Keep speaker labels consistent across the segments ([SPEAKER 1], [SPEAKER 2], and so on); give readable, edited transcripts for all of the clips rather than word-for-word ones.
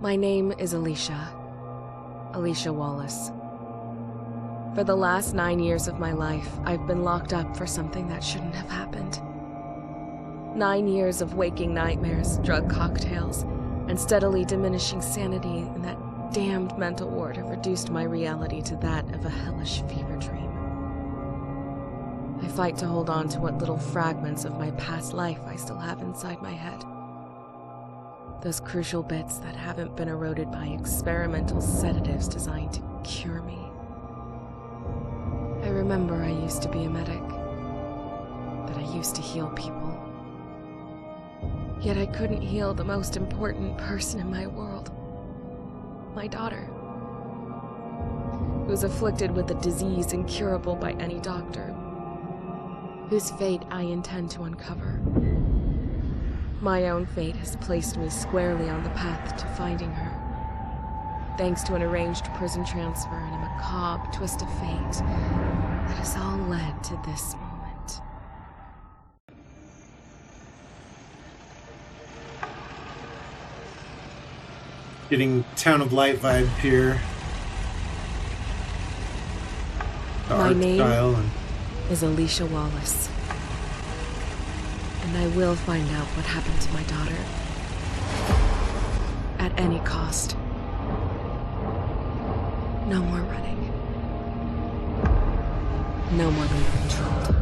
[SPEAKER 1] My name is Alicia. Alicia Wallace. For the last 9 years of my life, I've been locked up for something that shouldn't have happened. 9 years of waking nightmares, drug cocktails, and steadily diminishing sanity in that damned mental ward have reduced my reality to that of a hellish fever dream. I fight to hold on to what little fragments of my past life I still have inside my head. Those crucial bits that haven't been eroded by experimental sedatives designed to cure me. I remember I used to be a medic, that I used to heal people. Yet I couldn't heal the most important person in my world. My daughter, who's afflicted with a disease incurable by any doctor, whose fate I intend to uncover. My own fate has placed me squarely on the path to finding her, thanks to an arranged prison transfer and a macabre twist of fate that has all led to this moment.
[SPEAKER 2] Getting Town of Light vibe here.
[SPEAKER 1] My name is Alicia Wallace. And I will find out what happened to my daughter. At any cost. No more running. No more being controlled.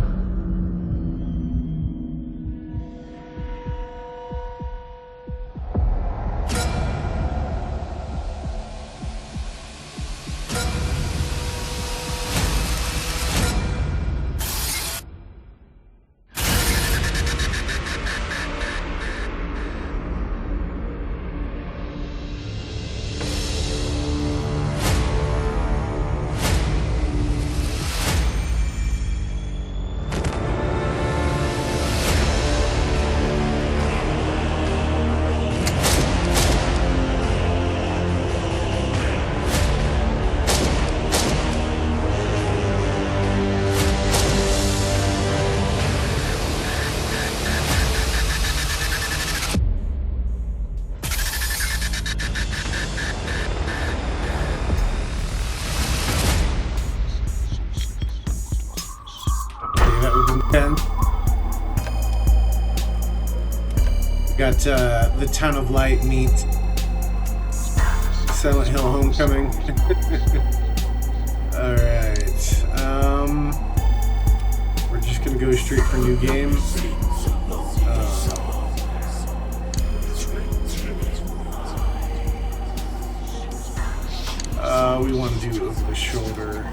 [SPEAKER 2] Got the Town of Light meet Silent Hill Homecoming. Alright. We're just gonna go straight for new game. We want to do over the shoulder.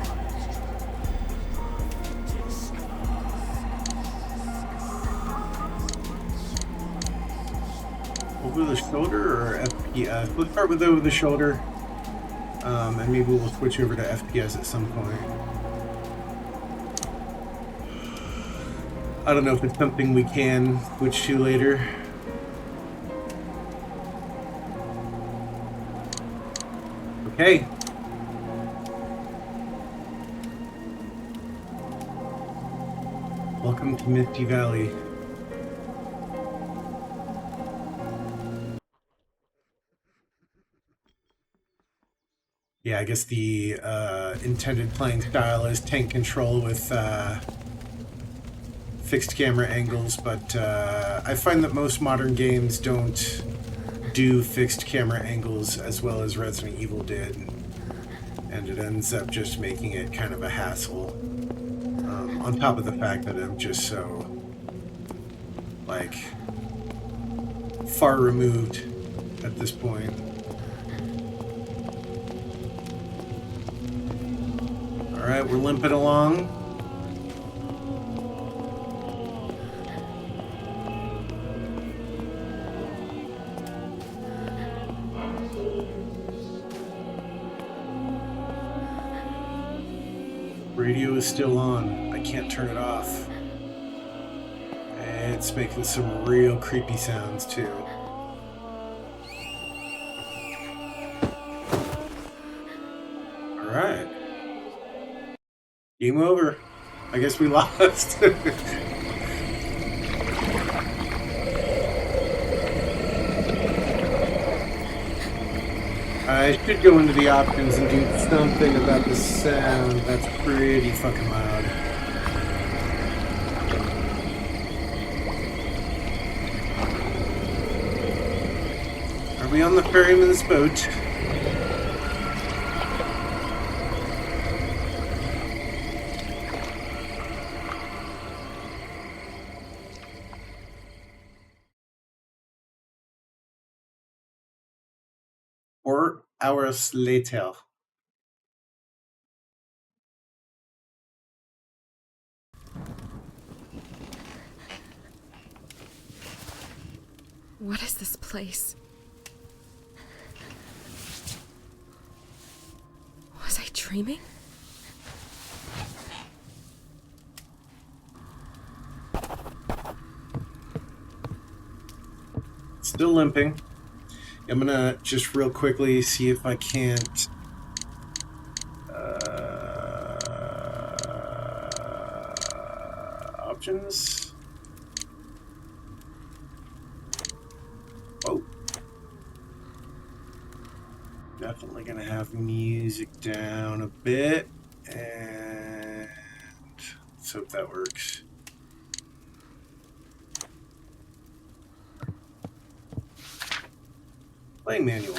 [SPEAKER 2] Over the shoulder or FPS? Let's start with over the shoulder, and maybe we'll switch over to FPS at some point. I don't know if it's something we can switch to later. Okay. Welcome to Misty Valley. Yeah, I guess the intended playing style is tank control with fixed camera angles, but I find that most modern games don't do fixed camera angles as well as Resident Evil did, and it ends up just making it kind of a hassle. On top of the fact that I'm just so, like, far removed at this point. Alright, we're limping along. Radio is still on. I can't turn it off. It's making some real creepy sounds too. Alright. Game over. I guess we lost. I should go into the options and do something about the sound. That's pretty fucking loud. Are we on the ferryman's boat? Hours later.
[SPEAKER 1] What is this place? Was I dreaming?
[SPEAKER 2] Still limping. I'm gonna just real quickly see if I can't options. Oh, definitely gonna have music down a bit, and let's hope that works. Playing manual.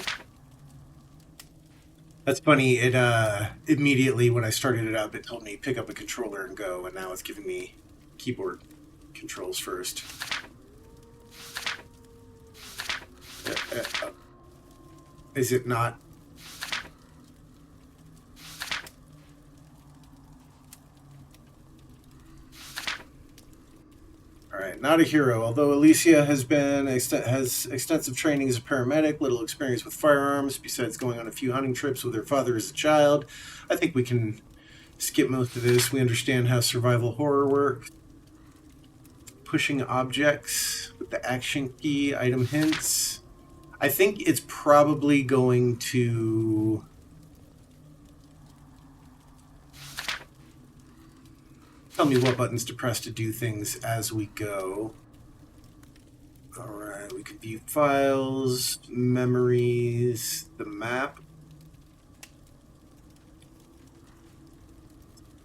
[SPEAKER 2] That's funny. It immediately when I started it up, it told me pick up a controller and go, and now it's giving me keyboard controls first. Is it not? All right, not a hero. Although Alicia has extensive training as a paramedic, little experience with firearms, besides going on a few hunting trips with her father as a child, I think we can skip most of this. We understand how survival horror works. Pushing objects with the action key, item hints. I think it's probably going to... tell me what buttons to press to do things as we go. Alright, we can view files, memories, the map.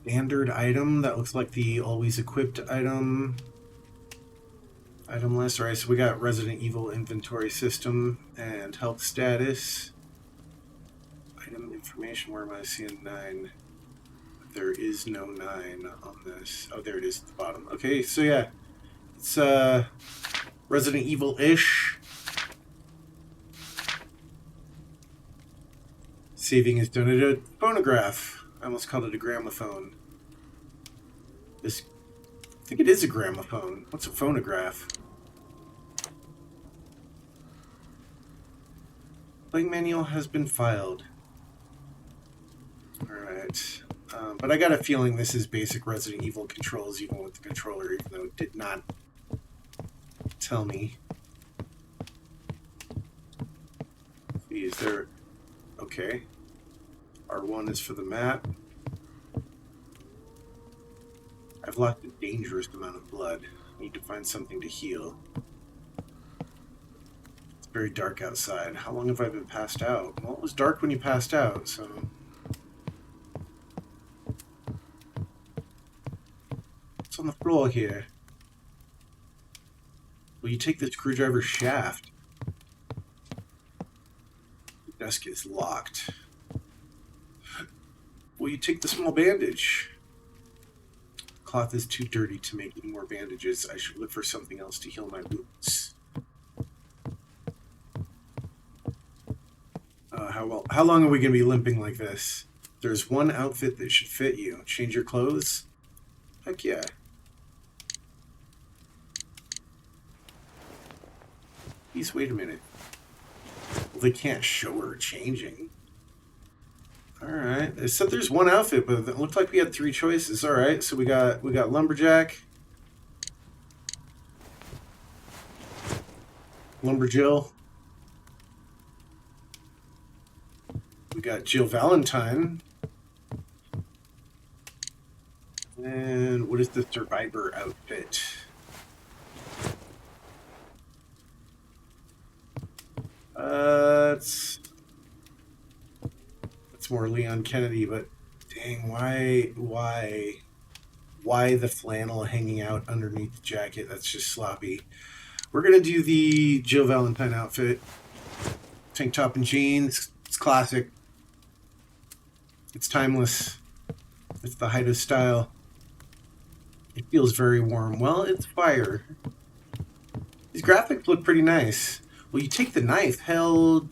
[SPEAKER 2] Standard item, that looks like the always equipped item. Item list, alright, so we got Resident Evil inventory system and health status. Item information, where am I seeing 9? There is no 9 on this. Oh, there it is at the bottom. Okay, so yeah, it's Resident Evil-ish. Saving is done at a phonograph. I almost called it a gramophone. I think it is a gramophone. What's a phonograph? Playing manual has been filed. Alright. But I got a feeling this is basic Resident Evil controls, even with the controller, even though it did not tell me. See, is there... Okay. R1 is for the map. I've lost a dangerous amount of blood. Need to find something to heal. It's very dark outside. How long have I been passed out? Well, it was dark when you passed out, so... What's on the floor here? Will you take the screwdriver shaft? The desk is locked. Will you take the small bandage? Cloth is too dirty to make any more bandages. I should look for something else to heal my wounds. How long are we going to be limping like this? There's one outfit that should fit you. Change your clothes? Heck yeah. Please wait a minute. Well, they can't show her changing. Alright. It said there's one outfit, but it looked like we had 3 choices. Alright, so we got Lumberjack. Lumberjill. We got Jill Valentine. And what is the Survivor outfit? more Leon Kennedy, but dang, why the flannel hanging out underneath the jacket? That's just sloppy. We're gonna do the Jill Valentine outfit. Tank top and jeans. It's classic. It's timeless. It's the height of style. It feels very warm. Well, it's fire. These graphics look pretty nice. Well, you take the knife. Hell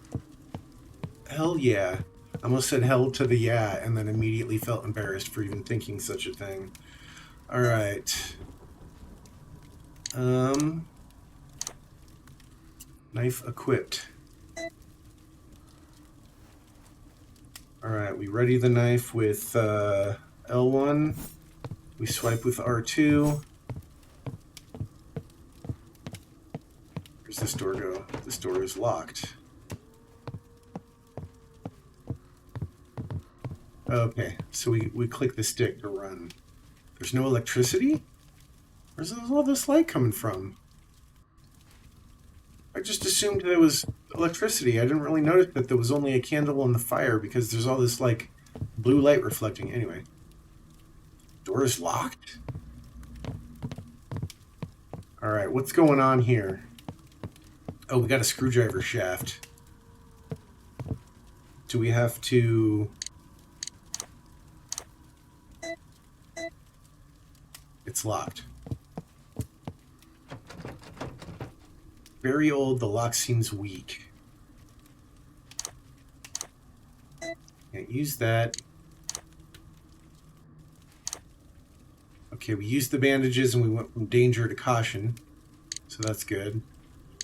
[SPEAKER 2] yeah. I almost said hell to the yeah, and then immediately felt embarrassed for even thinking such a thing. All right. Knife equipped. All right, we ready the knife with L1. We swipe with R2. Where's this door go? This door is locked. Okay, so we click the stick to run. There's no electricity? Where's all this light coming from? I just assumed there was electricity. I didn't really notice that there was only a candle on the fire because there's all this, like, blue light reflecting. Anyway. Door is locked? Alright, what's going on here? Oh, we got a screwdriver shaft. Do we have to... It's locked. Very old, the lock seems weak. Can't use that. Okay, we used the bandages and we went from danger to caution. So that's good.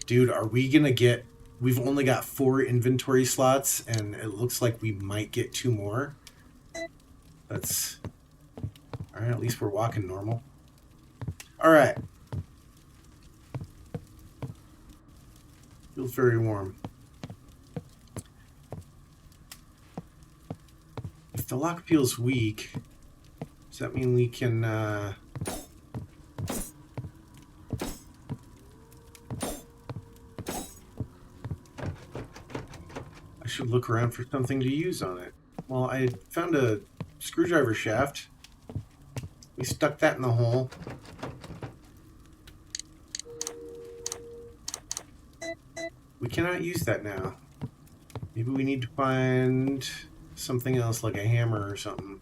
[SPEAKER 2] Dude, are we gonna get... We've only got 4 inventory slots and it looks like we might get 2 more. That's... Alright, at least we're walking normal. Alright. Feels very warm. If the lock feels weak, does that mean we can, I should look around for something to use on it. Well, I found a screwdriver shaft. We stuck that in the hole. We cannot use that now. Maybe we need to find something else, like a hammer or something.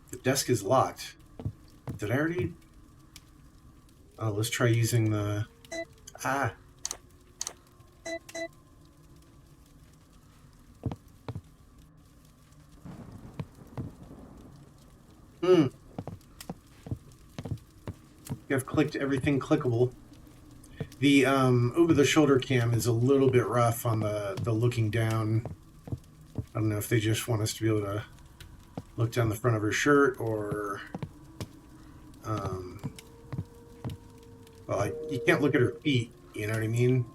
[SPEAKER 2] The desk is locked. Did I already... Oh, let's try using the... Ah! I've clicked everything clickable. The over-the-shoulder cam is a little bit rough on the looking down. I don't know if they just want us to be able to look down the front of her shirt or... well, you can't look at her feet, you know what I mean?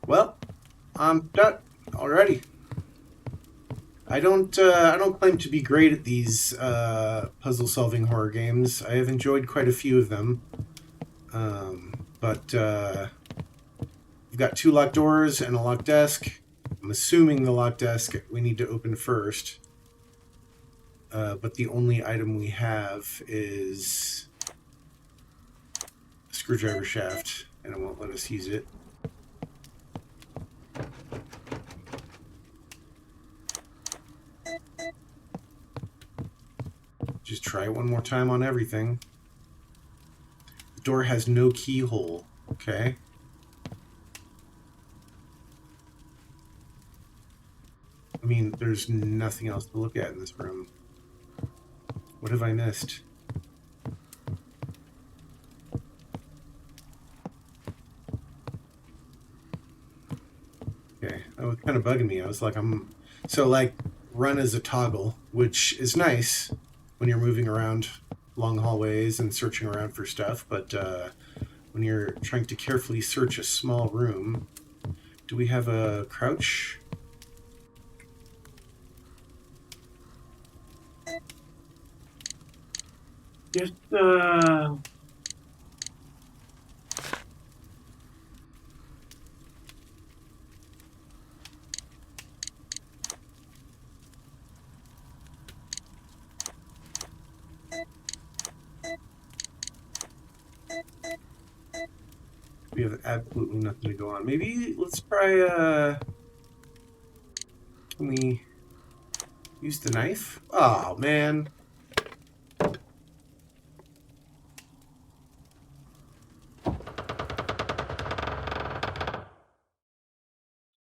[SPEAKER 2] Well, I'm done already. I don't claim to be great at these puzzle-solving horror games. I have enjoyed quite a few of them, but we've got 2 locked doors and a locked desk. I'm assuming the locked desk we need to open first, but the only item we have is a screwdriver shaft, and it won't let us use it. Just try it one more time on everything. The door has no keyhole. Okay. I mean, there's nothing else to look at in this room. What have I missed? Okay, that was kind of bugging me. I was like, so like run as a toggle, which is nice when you're moving around long hallways and searching around for stuff, but when you're trying to carefully search a small room, do we have a crouch? Just, We have absolutely nothing to go on. Maybe let's try, can we use the knife? Oh, man.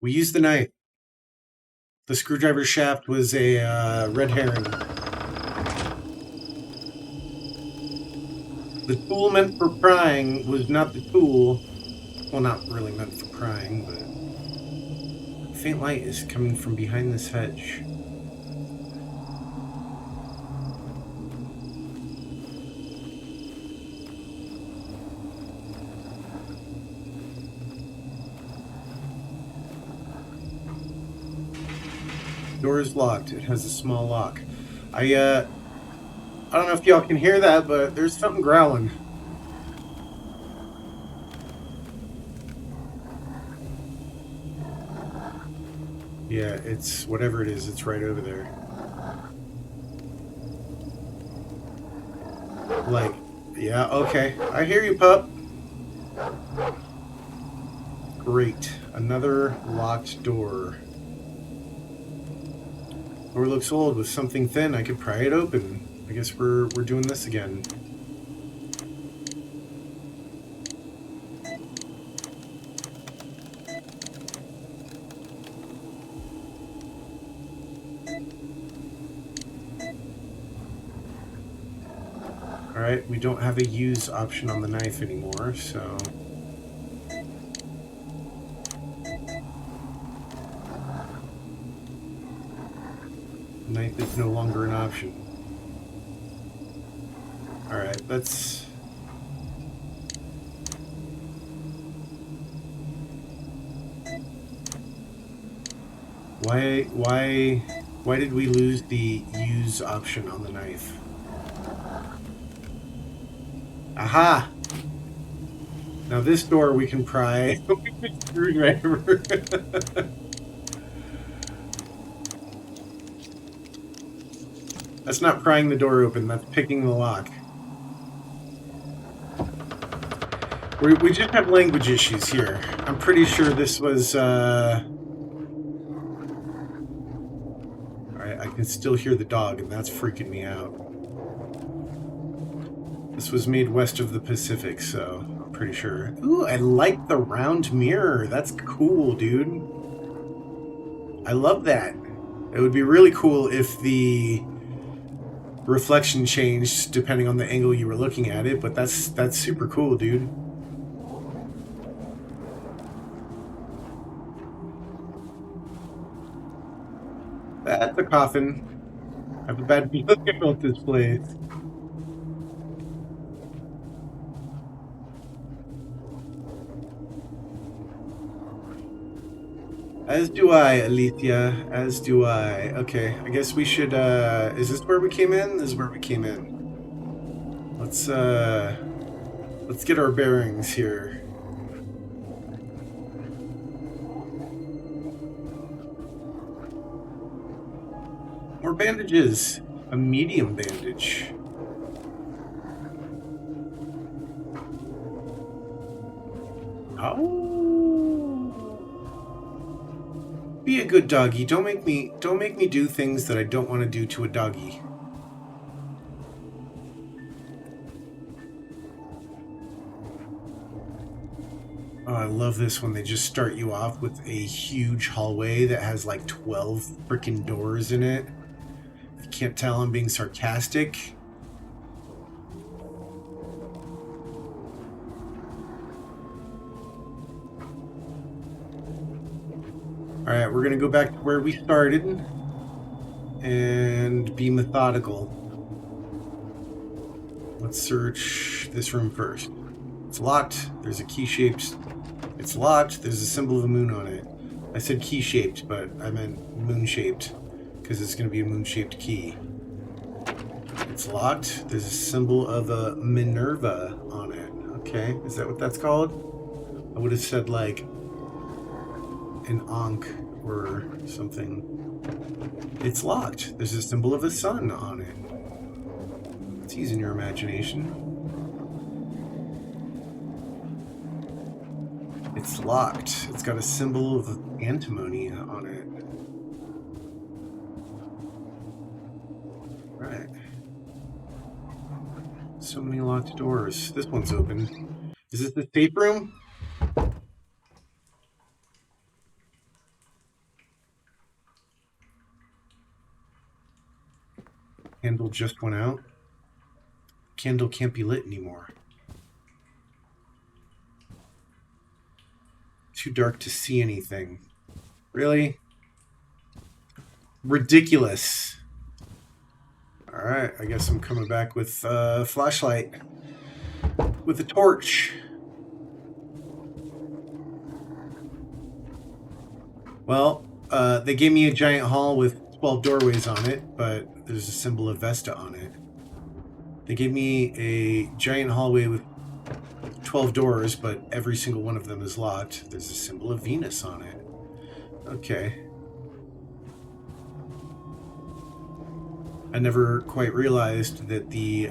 [SPEAKER 2] We used the knife. The screwdriver shaft was a red herring. The tool meant for prying was not the tool. Well, not really meant for prying, but faint light is coming from behind this hedge. Door is locked. It has a small lock. I don't know if y'all can hear that, but there's something growling. Yeah, it's whatever it is, it's right over there. Like, yeah, okay. I hear you, pup. Great. Another locked door. Door looks old with something thin. I could pry it open. I guess we're doing this again. Alright, we don't have a use option on the knife anymore, so... Knife is no longer an option. Alright, let's... Why did we lose the use option on the knife? Aha! Now this door we can pry with a screwdriver. That's not prying the door open, that's picking the lock. We just have language issues here. I'm pretty sure this was, Alright, I can still hear the dog, and that's freaking me out. This was made west of the Pacific, so I'm pretty sure. Ooh, I like the round mirror. That's cool, dude. I love that. It would be really cool if the reflection changed depending on the angle you were looking at it, but that's super cool, dude. That's a coffin. I have a bad feeling about this place. As do I, Alethea. As do I. Okay, I guess we should, is this where we came in? This is where we came in. Let's get our bearings here. More bandages. A medium bandage. Oh. Be a good doggy. Don't make me do things that I don't want to do to a doggy. Oh, I love this when they just start you off with a huge hallway that has like 12 freaking doors in it. If you can't tell, I'm being sarcastic. Alright, we're gonna go back to where we started and be methodical. Let's search this room first. It's locked. There's a key-shaped... It's locked. There's a symbol of a moon on it. I said key-shaped, but I meant moon-shaped, because it's gonna be a moon-shaped key. It's locked. There's a symbol of a Minerva on it. Okay, is that what that's called? I would have said, like, an Ankh or something. It's locked. There's a symbol of a sun on it. It's using your imagination. It's locked. It's got a symbol of antimony on it. Right. So many locked doors. This one's open. Is this the safe room? Candle just went out. Candle can't be lit anymore. Too dark to see anything. Really? Ridiculous. Alright, I guess I'm coming back with a flashlight. With a torch. Well, they gave me a giant hall with 12 doorways on it, but there's a symbol of Vesta on it. They gave me a giant hallway with 12 doors, but every single one of them is locked. There's a symbol of Venus on it. Okay. I never quite realized that the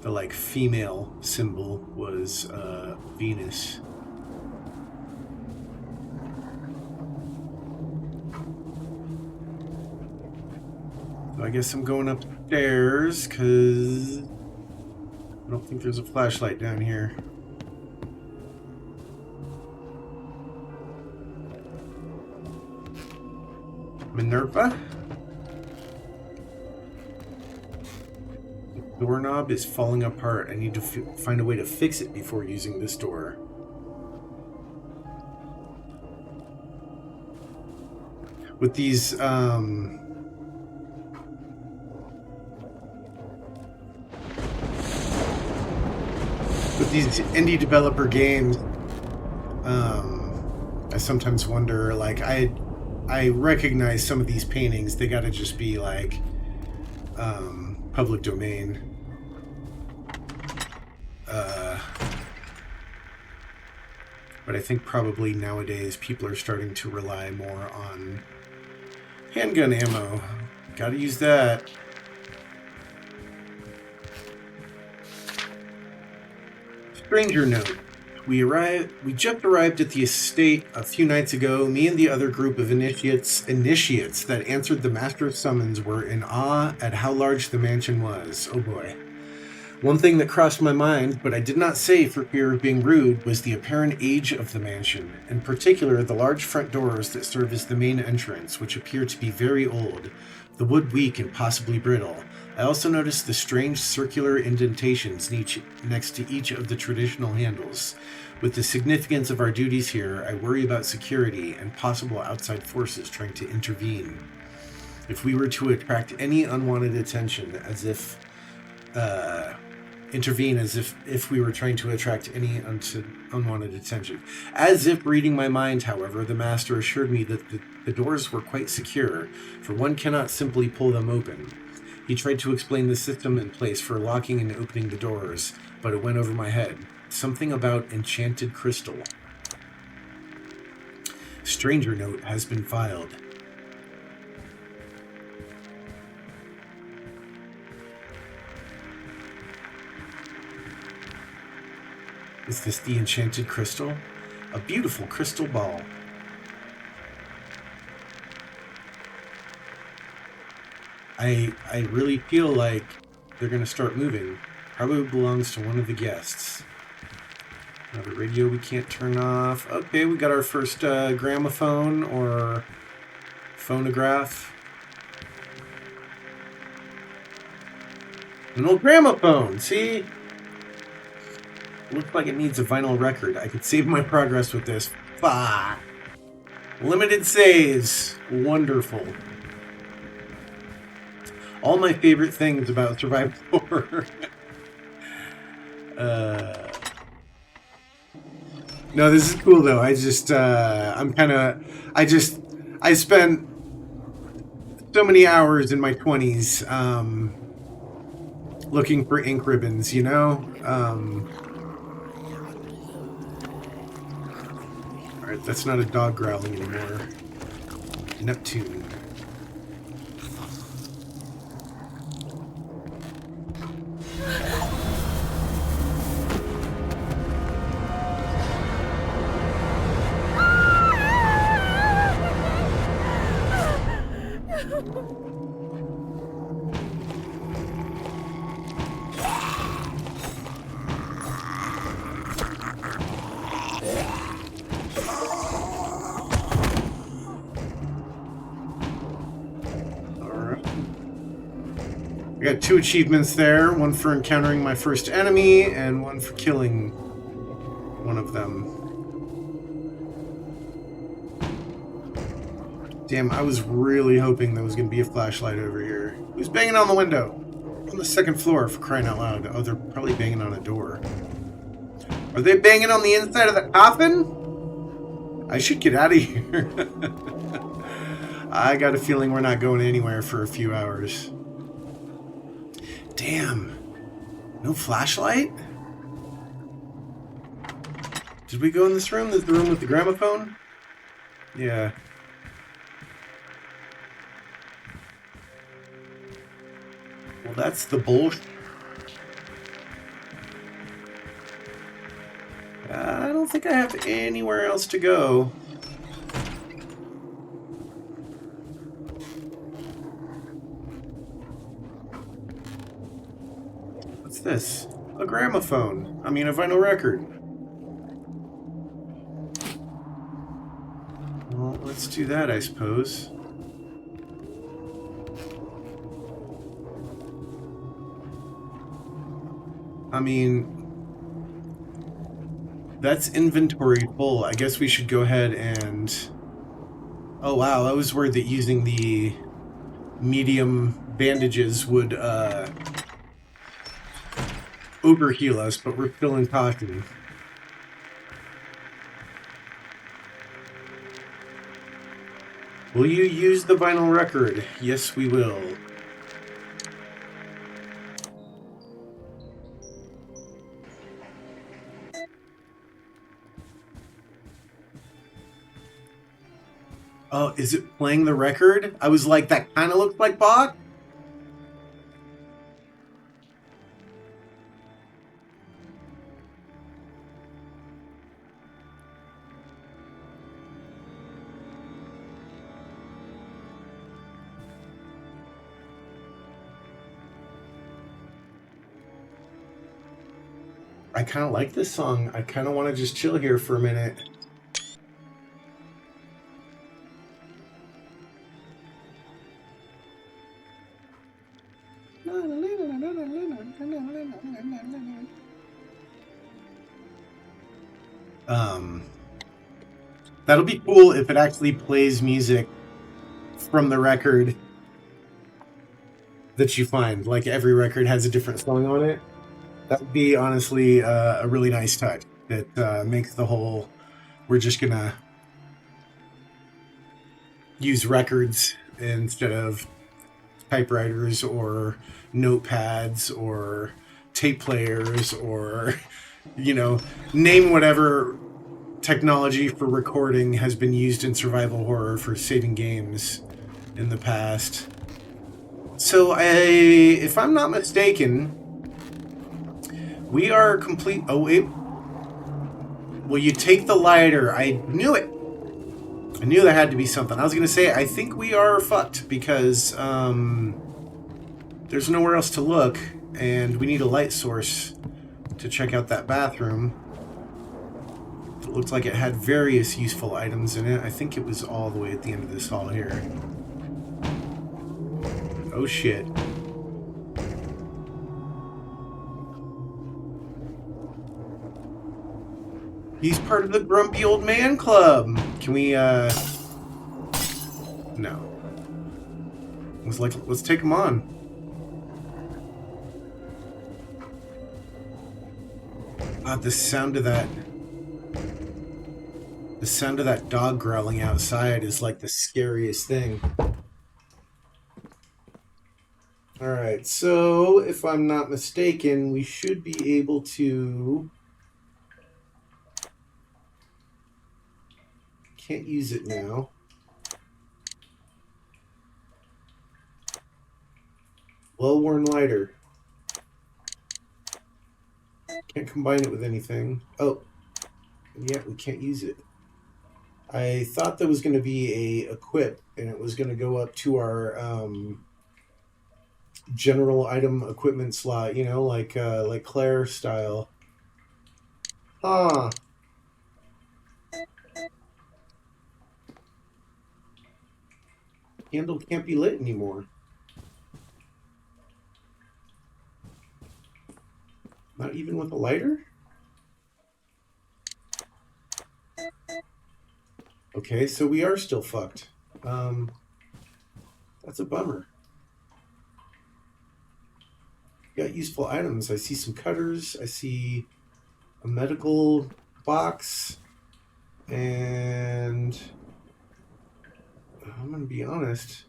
[SPEAKER 2] like female symbol was Venus. So I guess I'm going upstairs because I don't think there's a flashlight down here. Minerva? The doorknob is falling apart. I need to find a way to fix it before using this door. With these, indie developer games, I sometimes wonder, like, I recognize some of these paintings, they gotta just be like public domain. But I think probably nowadays people are starting to rely more on handgun ammo. Gotta use that. Stranger note. We just arrived at the estate a few nights ago. Me and the other group of initiates that answered the master's summons were in awe at how large the mansion was. Oh boy. One thing that crossed my mind, but I did not say for fear of being rude, was the apparent age of the mansion. In particular, the large front doors that serve as the main entrance, which appear to be very old, the wood weak and possibly brittle. I also noticed the strange circular indentations next to each of the traditional handles. With the significance of our duties here, I worry about security and possible outside forces trying to intervene. If we were to attract any unwanted attention, as if we were trying to attract any unwanted attention. As if reading my mind, however, the master assured me that the doors were quite secure, for one cannot simply pull them open. He tried to explain the system in place for locking and opening the doors, but it went over my head. Something about enchanted crystal. Stranger note has been filed. Is this the enchanted crystal? A beautiful crystal ball. I really feel like they're going to start moving. Probably belongs to one of the guests. Another radio we can't turn off. Okay, we got our first gramophone or phonograph. An old gramophone, see? Looks like it needs a vinyl record. I could save my progress with this. Bah! Limited saves. Wonderful. All my favorite things about survival horror. No, this is cool though. I spent so many hours in my 20s looking for ink ribbons, you know? Alright, that's not a dog growling anymore. Neptune. got 2 achievements there. One for encountering my first enemy, and one for killing one of them. Damn, I was really hoping there was going to be a flashlight over here. Who's banging on the window? On the 2nd floor, for crying out loud. Oh, they're probably banging on a door. Are they banging on the inside of the coffin? I should get out of here. I got a feeling we're not going anywhere for a few hours. Damn. No flashlight? Did we go in this room? This is the room with the gramophone? Yeah. Well, that's the bullshit. I don't think I have anywhere else to go. What's this? A gramophone. I mean, a vinyl record. Well, let's do that, I suppose. I mean, that's inventory full. I guess we should go ahead and... Oh, wow. I was worried that using the medium bandages would overheal us, but we're still in caution. Will you use the vinyl record? Yes, we will. Oh, is it playing the record? I was like, that kind of looks like Bach. I kind of like this song. I kind of want to just chill here for a minute. That'll be cool if it actually plays music from the record that you find. Like every record has a different song on it. That would be honestly a really nice touch. That makes the whole, we're just gonna use records instead of typewriters or notepads or tape players or, you know, name whatever technology for recording has been used in survival horror for saving games in the past. So if I'm not mistaken, we are complete. Oh wait, will you take the lighter? I knew it. I knew there had to be something. I was gonna say I think we are fucked because there's nowhere else to look, and we need a light source to check out that bathroom. It looked like it had various useful items in it. I think it was all the way at the end of this hall here. Oh shit. He's part of the Grumpy Old Man Club. Can we, No. I was like, let's take him on. The sound of that... The sound of that dog growling outside is like the scariest thing. Alright, so if I'm not mistaken, we should be able to... Can't use it now. Well-worn lighter. Can't combine it with anything. Oh, yeah, we can't use it. I thought there was going to be a equip, and it was going to go up to our general item equipment slot, you know, like Claire style. Ah. Candle can't be lit anymore. Not even with a lighter? Okay, so we are still fucked. That's a bummer. Got useful items. I see some cutters. I see a medical box. And I'm going to be honest.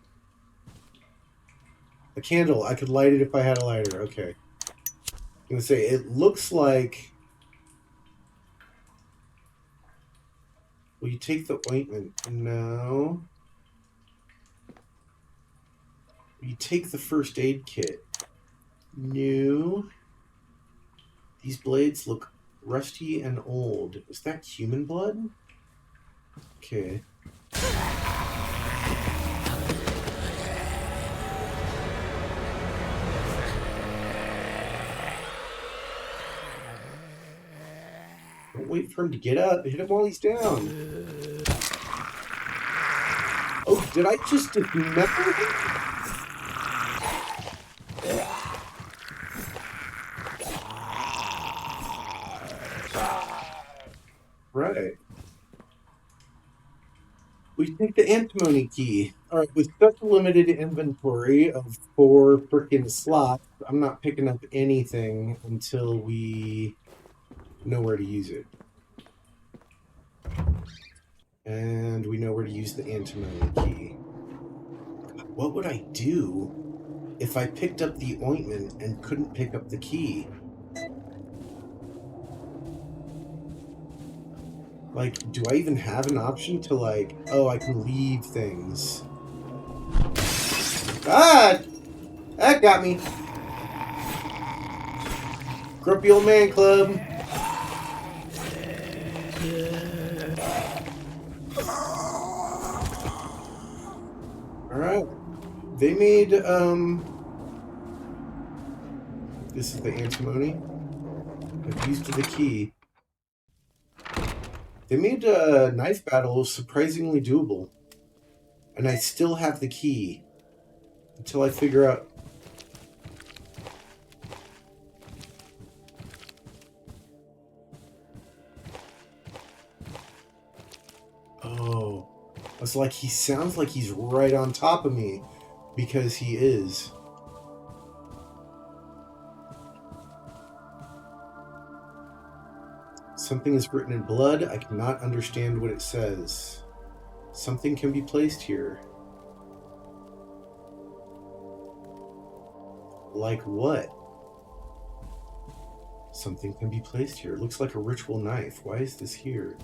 [SPEAKER 2] A candle. I could light it if I had a lighter. Okay. I'm going to say it looks like... Will you take the ointment? No. Will you take the first aid kit? No. These blades look rusty and old. Is that human blood? Okay. Don't wait for him to get up. Hit him while he's down. Oh, did I just dismember him? Right. We take the antimony key. Alright, with such a limited inventory of 4 frickin' slots, I'm not picking up anything until we know where to use it. And we know where to use the antimony key. What would I do if I picked up the ointment and couldn't pick up the key? Like, do I even have an option to, like, oh, I can leave things? God! That got me! Grumpy Old Man Club! Alright. They made, this is the antimony. I've used the key. They made a knife battle surprisingly doable. And I still have the key. Until I figure out... Oh. It's like he sounds like he's right on top of me. Because he is. Something is written in blood. I cannot understand what it says. Something can be placed here. Like what? Something can be placed here. It looks like a ritual knife. Why is this here?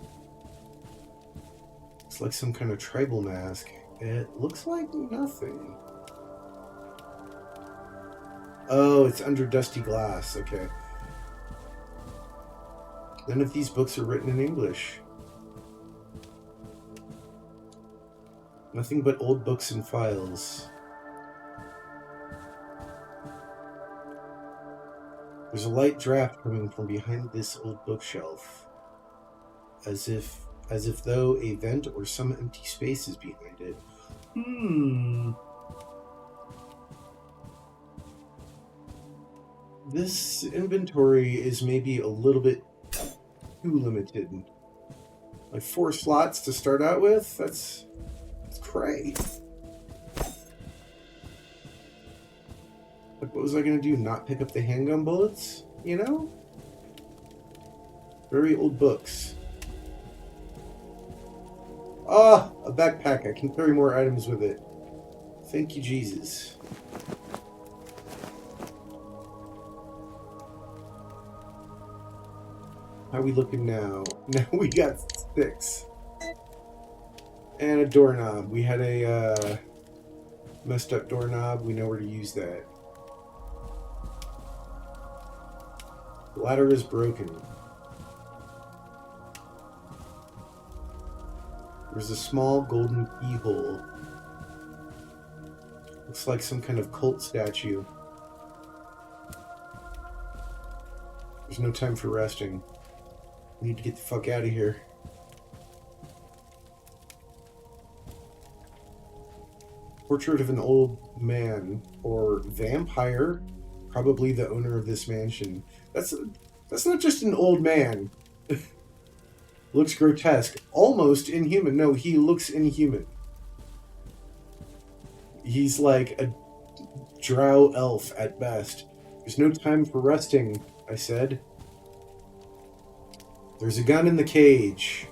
[SPEAKER 2] It's like some kind of tribal mask. It looks like nothing. Oh, it's under dusty glass. Okay. None of these books are written in English. Nothing but old books and files. There's a light draft coming from behind this old bookshelf. As if though a vent or some empty space is behind it. This inventory is maybe a little bit too limited. Like 4 slots to start out with? That's cray. Like, what was I gonna do? Not pick up the handgun bullets? You know? Very old books. Ah, a backpack. I can carry more items with it. Thank you, Jesus. How are we looking now? Now we got 6. And a doorknob. We had a messed up doorknob. We know where to use that. The ladder is broken. There's a small golden keyhole. Looks like some kind of cult statue. There's no time for resting. We need to get the fuck out of here. Portrait of an old man or vampire. Probably the owner of this mansion. That's not just an old man. Looks grotesque. Almost inhuman. No, he looks inhuman. He's like a drow elf at best. There's no time for resting, I said. There's a gun in the cage.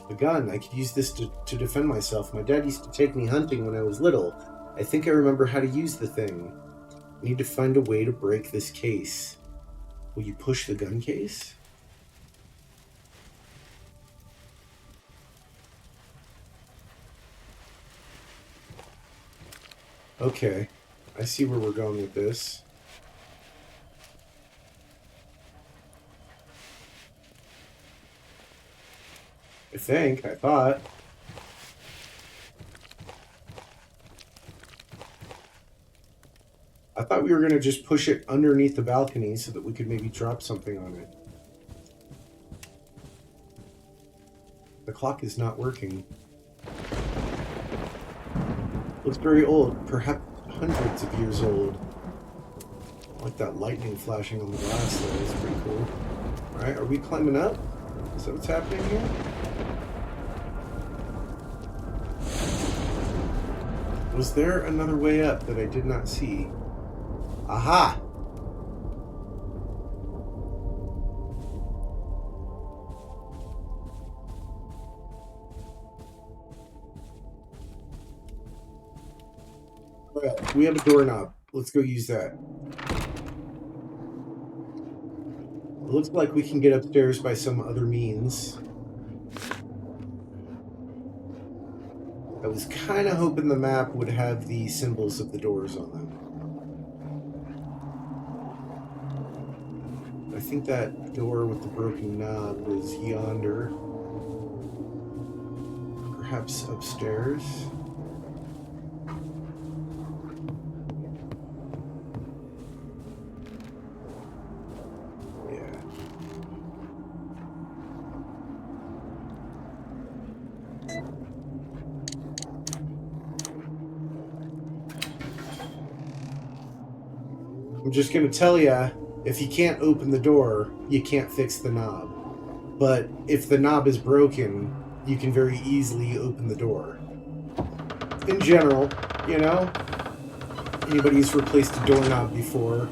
[SPEAKER 2] A gun. I could use this to defend myself. My dad used to take me hunting when I was little. I think I remember how to use the thing. I need to find a way to break this case. Will you push the gun case? Okay. I see where we're going with this. I thought. I thought we were going to just push it underneath the balcony so that we could maybe drop something on it. The clock is not working. Looks very old, perhaps hundreds of years old. I like that lightning flashing on the glass though, it's pretty cool. Alright, are we climbing up? Is that what's happening here? Was there another way up that I did not see? Aha! Alright, we have a doorknob. Let's go use that. It looks like we can get upstairs by some other means. I was kind of hoping the map would have the symbols of the doors on them. I think that door with the broken knob was yonder. Perhaps upstairs. Yeah. I'm just gonna tell ya, if you can't open the door, you can't fix the knob. But if the knob is broken, you can very easily open the door. In general, you know? Anybody who's replaced a doorknob before.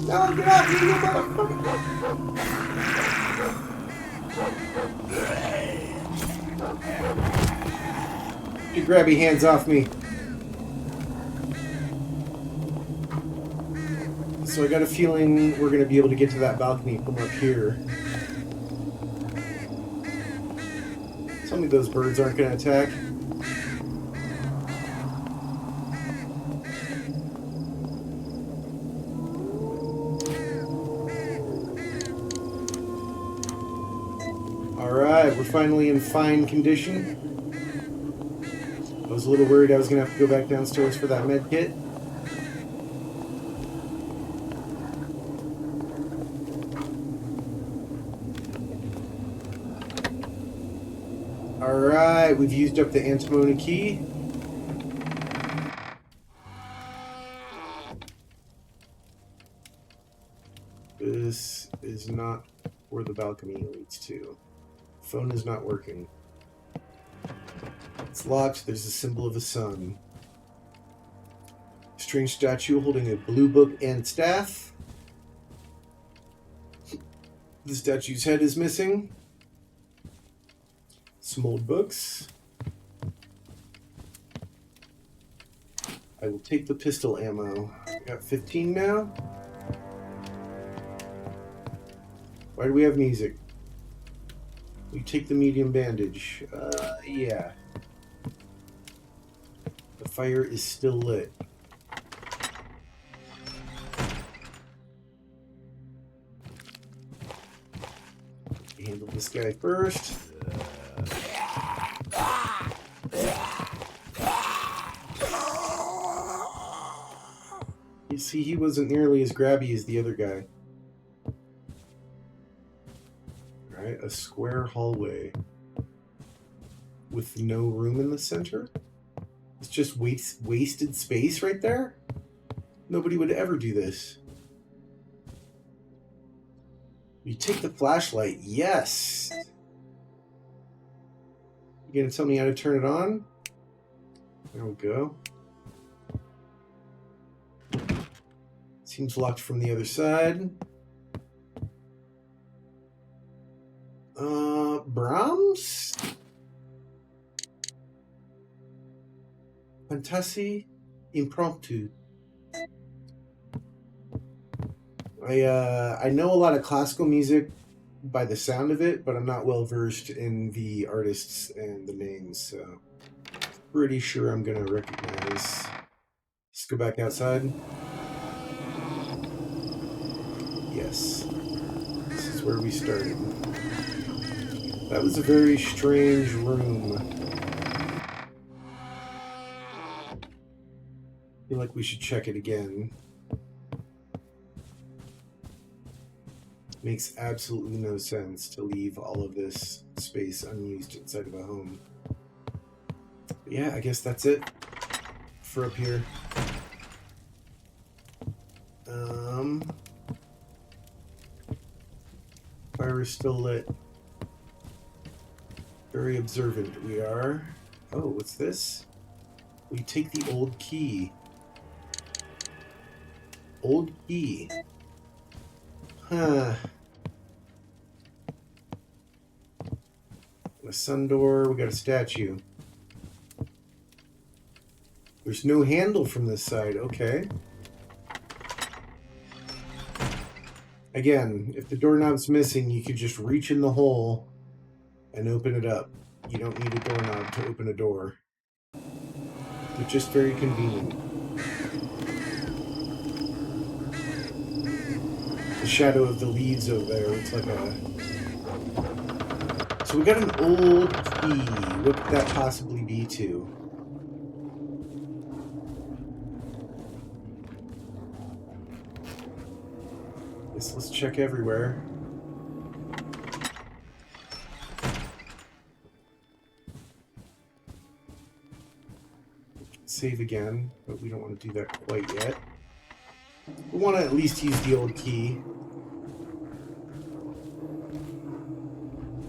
[SPEAKER 2] No, get off me, you motherfucker! You grab your hands off me. So I got a feeling we're going to be able to get to that balcony from up here. Tell me those birds aren't going to attack. Alright, we're finally in fine condition. I was a little worried I was going to have to go back downstairs for that med kit. Alright, we've used up the antimony key. This is not where the balcony leads to. Phone is not working. It's locked. There's a symbol of a sun. Strange statue holding a blue book and staff. The statue's head is missing. Some old books. I will take the pistol ammo. I got 15 now. Why do we have music? We take the medium bandage. Yeah. The fire is still lit. this guy first. You see, he wasn't nearly as grabby as the other guy. Alright, a square hallway with no room in the center. It's just wasted space right there. Nobody would ever do this. You take the flashlight. Yes. You gonna tell me how to turn it on? There we go. Seems locked from the other side. Brahms? Fantasy Impromptu. I know a lot of classical music by the sound of it, but I'm not well versed in the artists and the names, so pretty sure I'm gonna recognize. Let's go back outside. Yes. This is where we started. That was a very strange room. I feel like we should check it again. Makes absolutely no sense to leave all of this space unused inside of a home. But yeah, I guess that's it for up here. Fire is still lit. Very observant we are. Oh, what's this? We take the old key. Old key. Huh. A sun door. We got a statue. There's no handle from this side. Okay. Again, if the doorknob's missing, you could just reach in the hole and open it up. You don't need a doorknob to open a door. It's just very convenient. The shadow of the leaves over there looks like a... So we got an old key. What could that possibly be to? Let's check everywhere. Save again, but we don't want to do that quite yet. We want to at least use the old key.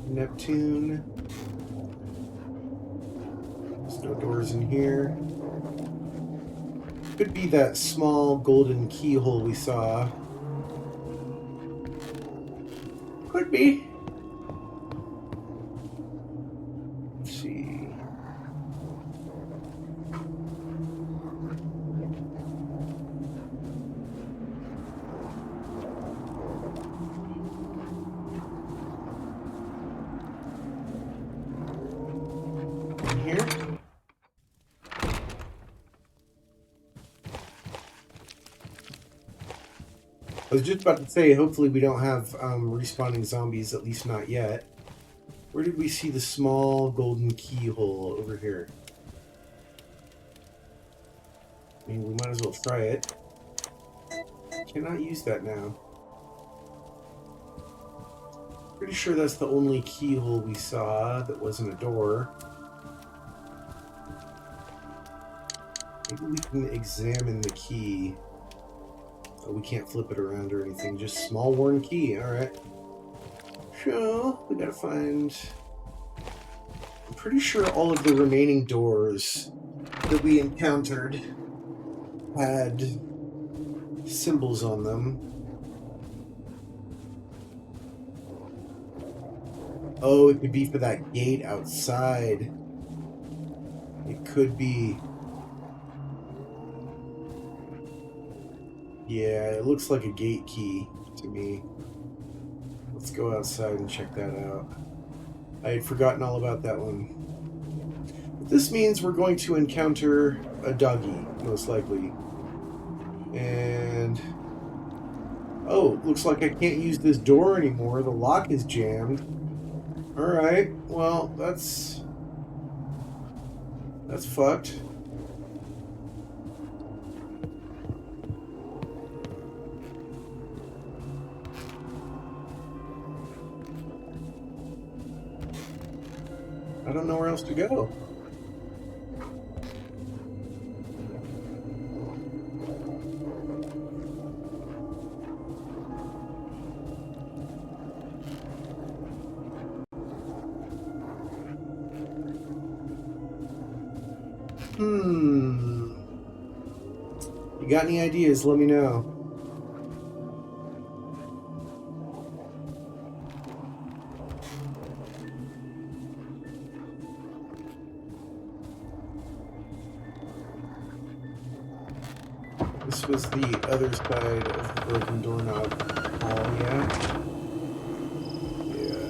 [SPEAKER 2] Neptune. There's no doors in here. Could be that small golden keyhole we saw. Could be. Let's see. In here. I was just about to say, hopefully we don't have respawning zombies, at least not yet. Where did we see the small golden keyhole? Over here. I mean, we might as well try it. Cannot use that now. Pretty sure that's the only keyhole we saw that wasn't a door. Maybe we can examine the key. Oh, we can't flip it around or anything. Just small worn key. Alright. So, we gotta find... I'm pretty sure all of the remaining doors that we encountered had symbols on them. Oh, it could be for that gate outside. It could be... Yeah, it looks like a gate key to me. Let's go outside and check that out. I had forgotten all about that one. But this means we're going to encounter a doggy, most likely. And... oh, looks like I can't use this door anymore. The lock is jammed. Alright, well, that's fucked. I don't know where else to go. You got any ideas? Let me know. This was the other side of the broken doorknob. Oh, yeah? Yeah.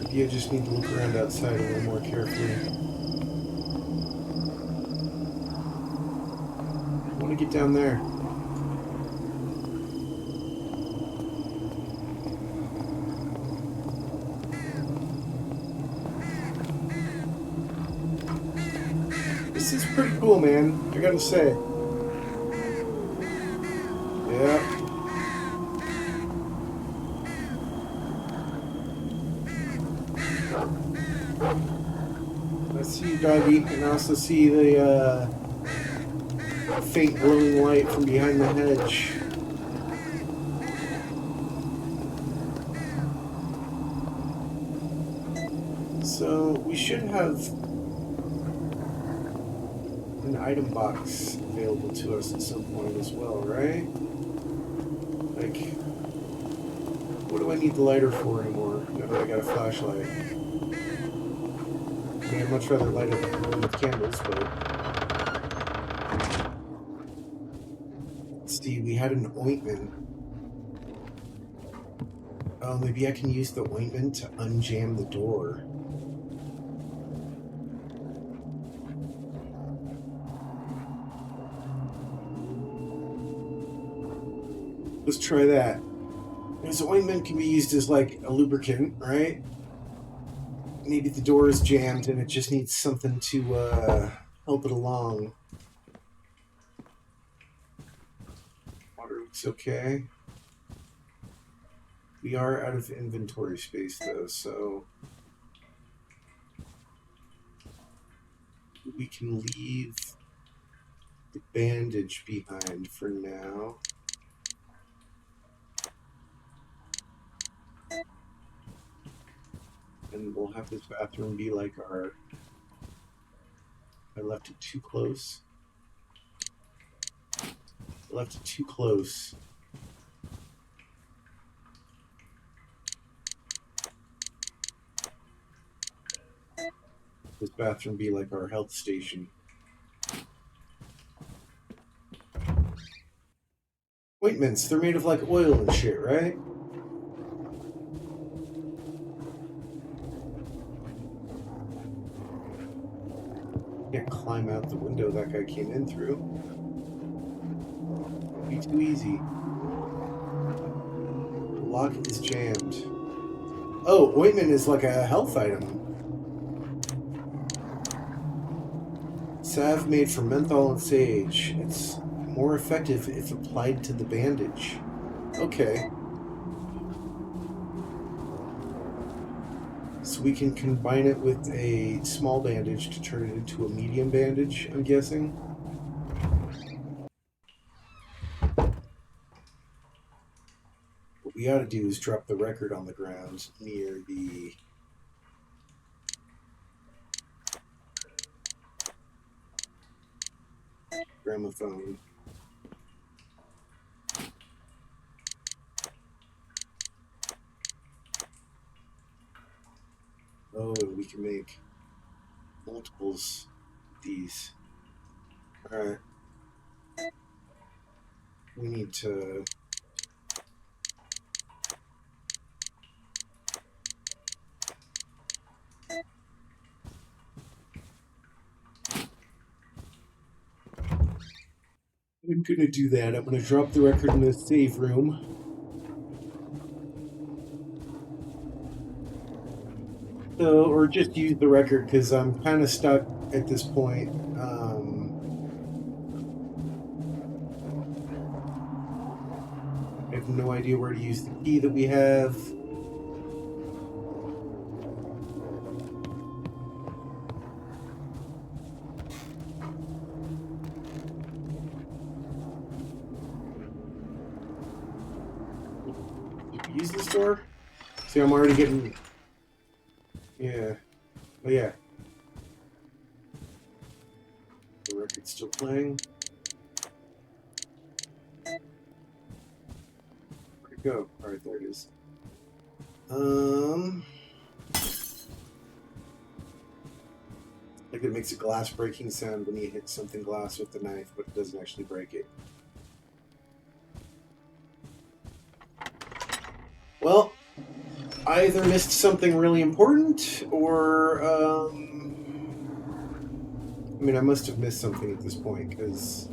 [SPEAKER 2] Maybe I just need to look around outside a little more carefully. I want to get down there. This is pretty cool, man. I gotta say. Yeah. I see you, doggy, and I also see the faint glowing light from behind the hedge. So we should have an item box available to us at some point as well, right? Like, what do I need the lighter for anymore now that I got a flashlight? I mean, I'd much rather light up the room with candles, but... Let's see, we had an ointment. Oh, maybe I can use the ointment to unjam the door. Let's try that. This ointment can be used as like a lubricant, right? Maybe the door is jammed and it just needs something to help it along. Water looks okay. We are out of inventory space though, so we can leave the bandage behind for now. And we'll have this bathroom be like our... I left it too close. I left it too close. This bathroom be like our health station. Ointments, they're made of like oil and shit, right? Can't climb out the window that guy came in through. It'd be too easy. The lock is jammed. Oh, ointment is like a health item. Salve made from menthol and sage. It's more effective if applied to the bandage. Okay. So we can combine it with a small bandage to turn it into a medium bandage, I'm guessing. What we ought to do is drop the record on the ground near the... gramophone. Oh, and we can make multiples of these. Alright. We need to... I'm gonna do that. I'm gonna drop the record in the save room. So, or just use the record because I'm kind of stuck at this point. I have no idea where to use the key that we have. Did we use this door? See, I'm already getting... Yeah. Oh, yeah. The record's still playing. Where'd it go? Alright, there it is. Like it makes a glass breaking sound when you hit something glass with the knife, but it doesn't actually break it. Well, I either missed something really important, or, I mean, I must have missed something at this point, because...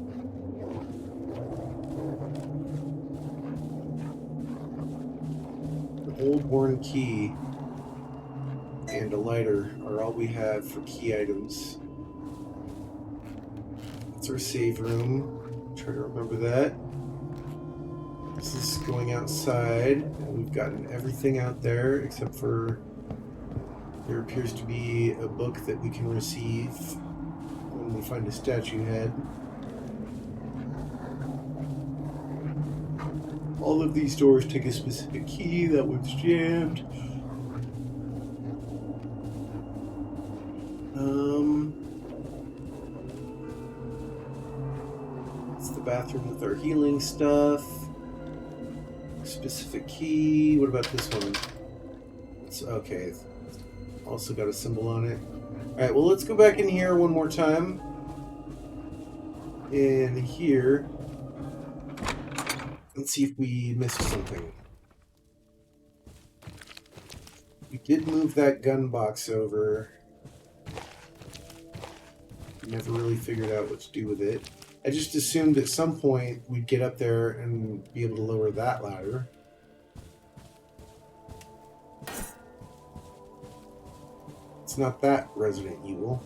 [SPEAKER 2] the old worn key and a lighter are all we have for key items. That's our save room. Try to remember that. This is going outside, and we've gotten everything out there except for there appears to be a book that we can receive when we find a statue head. All of these doors take a specific key. That one's jammed. It's the bathroom with our healing stuff. Specific key. What about this one? It's okay. Also got a symbol on it. Alright, well, let's go back in here one more time. In here. Let's see if we missed something. We did move that gun box over. Never really figured out what to do with it. I just assumed at some point we'd get up there and be able to lower that ladder. It's not that Resident Evil.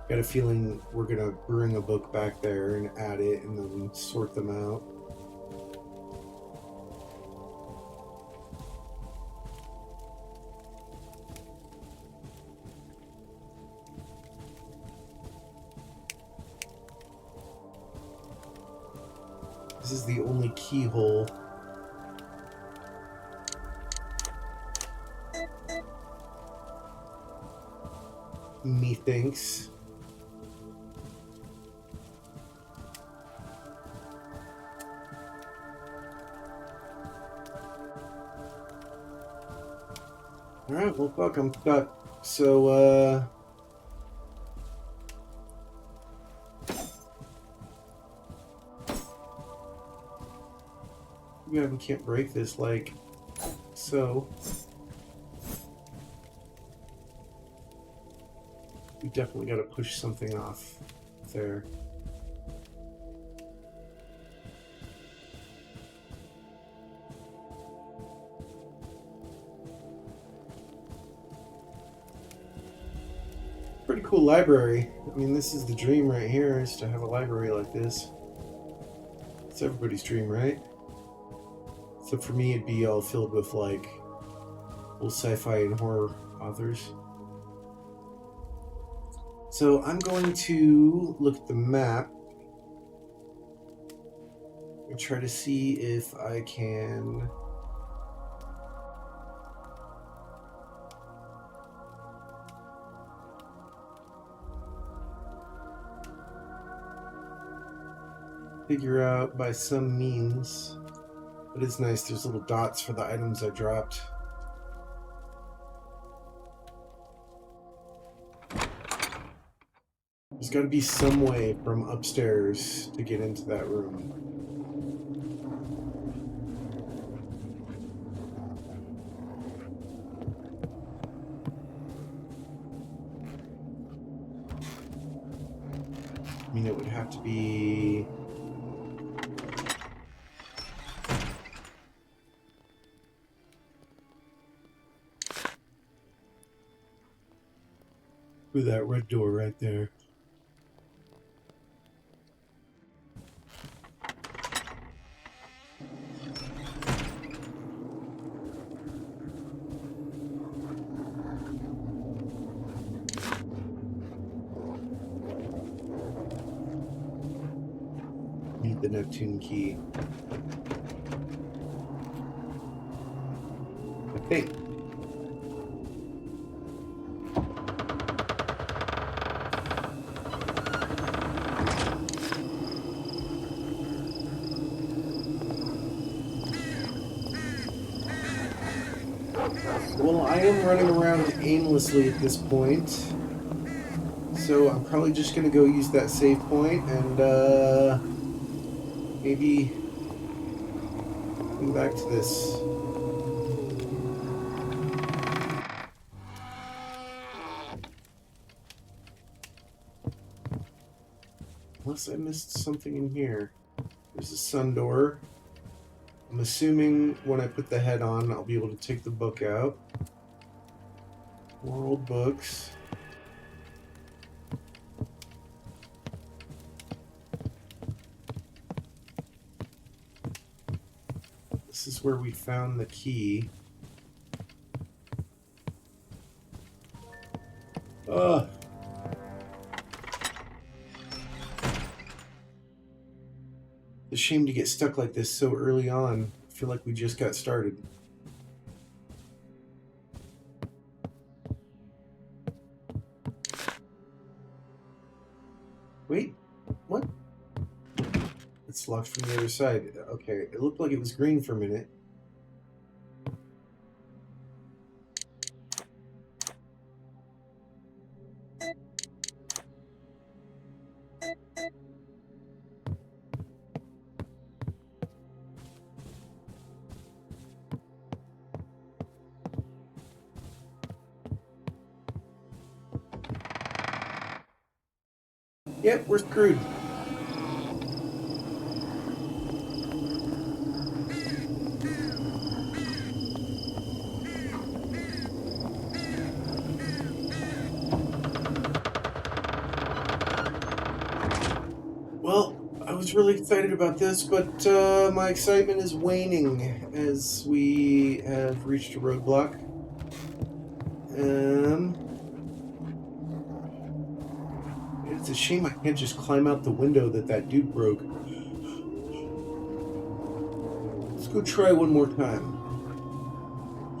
[SPEAKER 2] Got a feeling we're gonna bring a book back there and add it and then sort them out. This is the only keyhole. Methinks. Alright, well fuck, I'm stuck. So, yeah, we can't break this like so. We definitely gotta push something off there. Pretty cool library. I mean, this is the dream right here, is to have a library like this. It's everybody's dream, right? Except for me, it'd be all filled with, like, old sci-fi and horror authors. So I'm going to look at the map and try to see if I can... figure out by some means. But it's nice, there's little dots for the items I dropped. There's got to be some way from upstairs to get into that room. I mean, it would have to be... through that red door right there. Need the Neptune key. I think. Well, I am running around aimlessly at this point, so I'm probably just going to go use that save point and maybe come back to this. Unless I missed something in here. There's a sun door. I'm assuming when I put the head on, I'll be able to take the book out. More old books. This is where we found the key. Ugh. It's a shame to get stuck like this so early on. I feel like we just got started. Wait, what? It's locked from the other side. Okay, it looked like it was green for a minute. Yep, we're screwed. Well, I was really excited about this, but my excitement is waning as we have reached a roadblock. It's a shame I can't just climb out the window that dude broke. Let's go try one more time.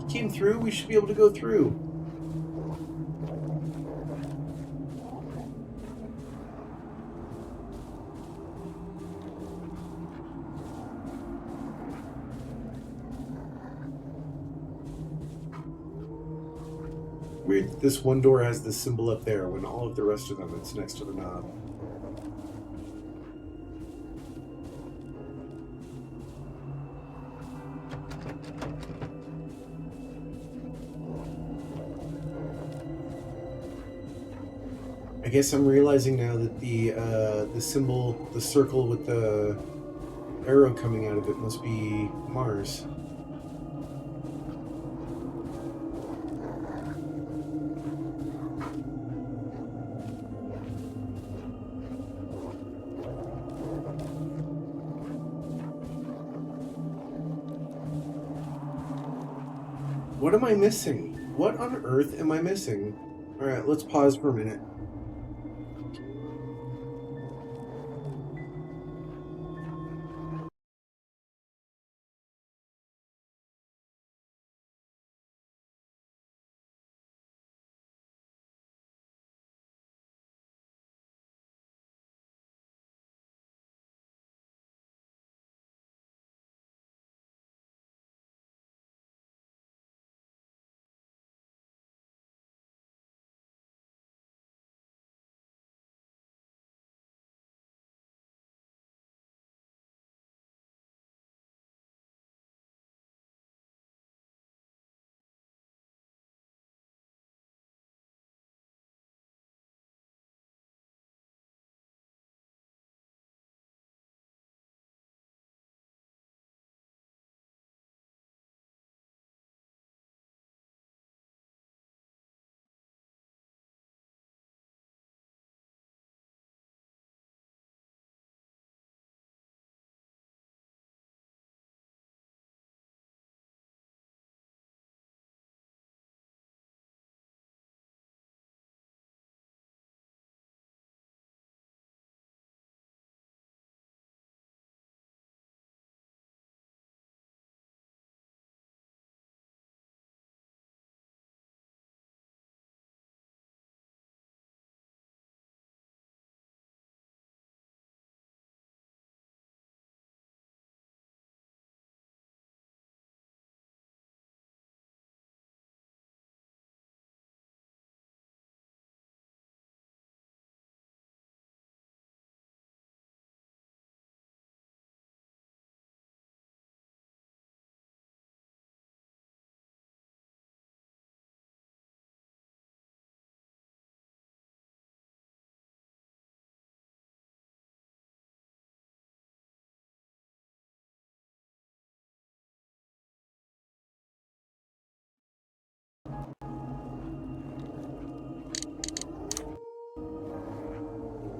[SPEAKER 2] He came through, we should be able to go through. Weird that this one door has this symbol up there when all of the rest of them it's next to the knob. I guess I'm realizing now that the symbol, the circle with the arrow coming out of it, must be Mars. What am I missing? What on earth am I missing? Alright, let's pause for a minute.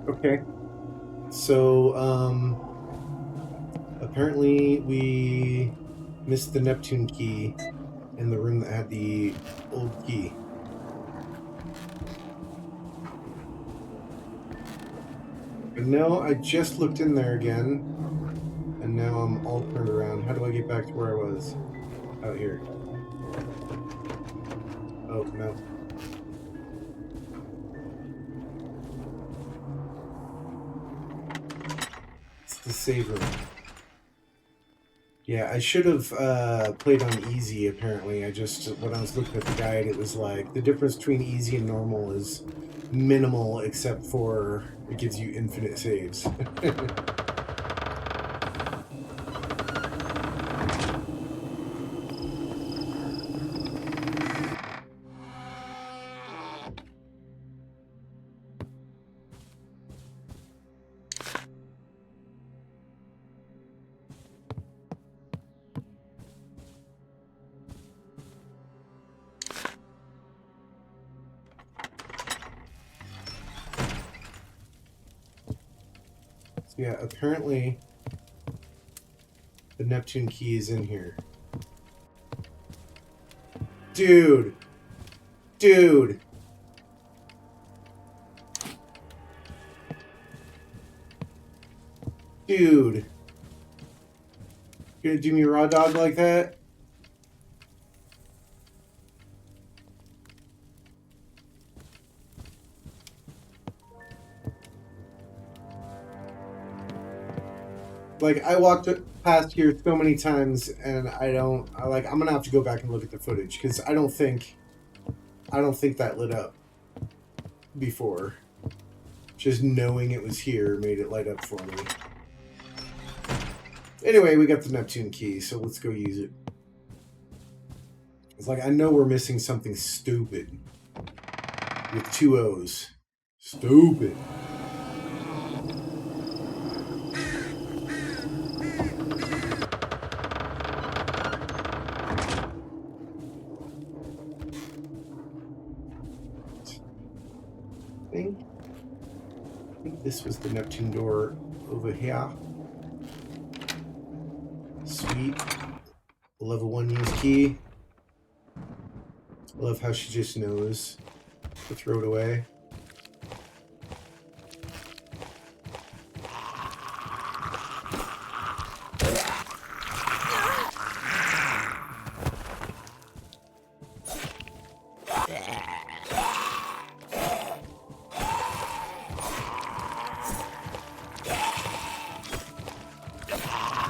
[SPEAKER 2] Okay. So, apparently we missed the Neptune key in the room that had the old key. But no, I just looked in there again, and now I'm all turned around. How do I get back to where I was? Out here. Oh, no. It's the save room. Yeah, I should have played on easy, apparently. When I was looking at the guide, it was like, the difference between easy and normal is minimal, except for it gives you infinite saves. Yeah, apparently the Neptune key is in here. Dude! Dude! Dude! You gonna do me raw dog like that? Like, I walked past here so many times, and I'm gonna have to go back and look at the footage, because I don't think that lit up before. Just knowing it was here made it light up for me. Anyway, we got the Neptune key, so let's go use it. It's like, I know we're missing something stupid. With 2 O's. Stupid. I think this was the Neptune door over here. Sweet. Level 1 use key. Love how she just knows to throw it away.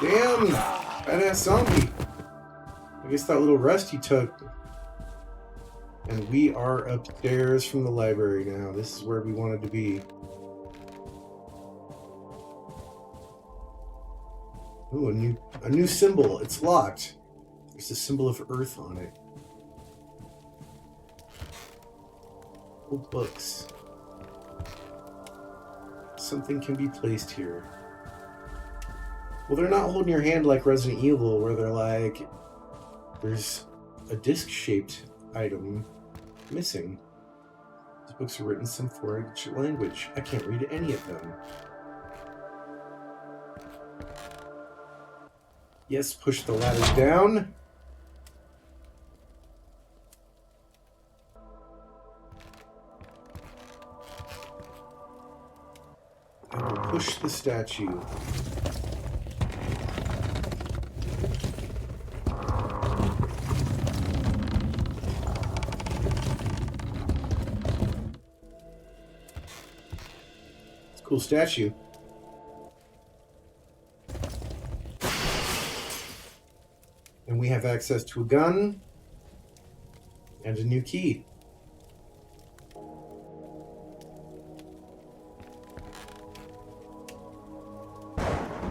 [SPEAKER 2] Damn! Badass zombie. I guess that little rest he took. And we are upstairs from the library now. This is where we wanted to be. Ooh, a new symbol. It's locked. There's a symbol of Earth on it. Old books. Something can be placed here. Well, they're not holding your hand like Resident Evil, where they're like, there's a disc-shaped item missing. These books are written in some foreign language. I can't read any of them. Yes, push the ladder down. And we'll push the statue. Cool statue. And we have access to a gun and a new key.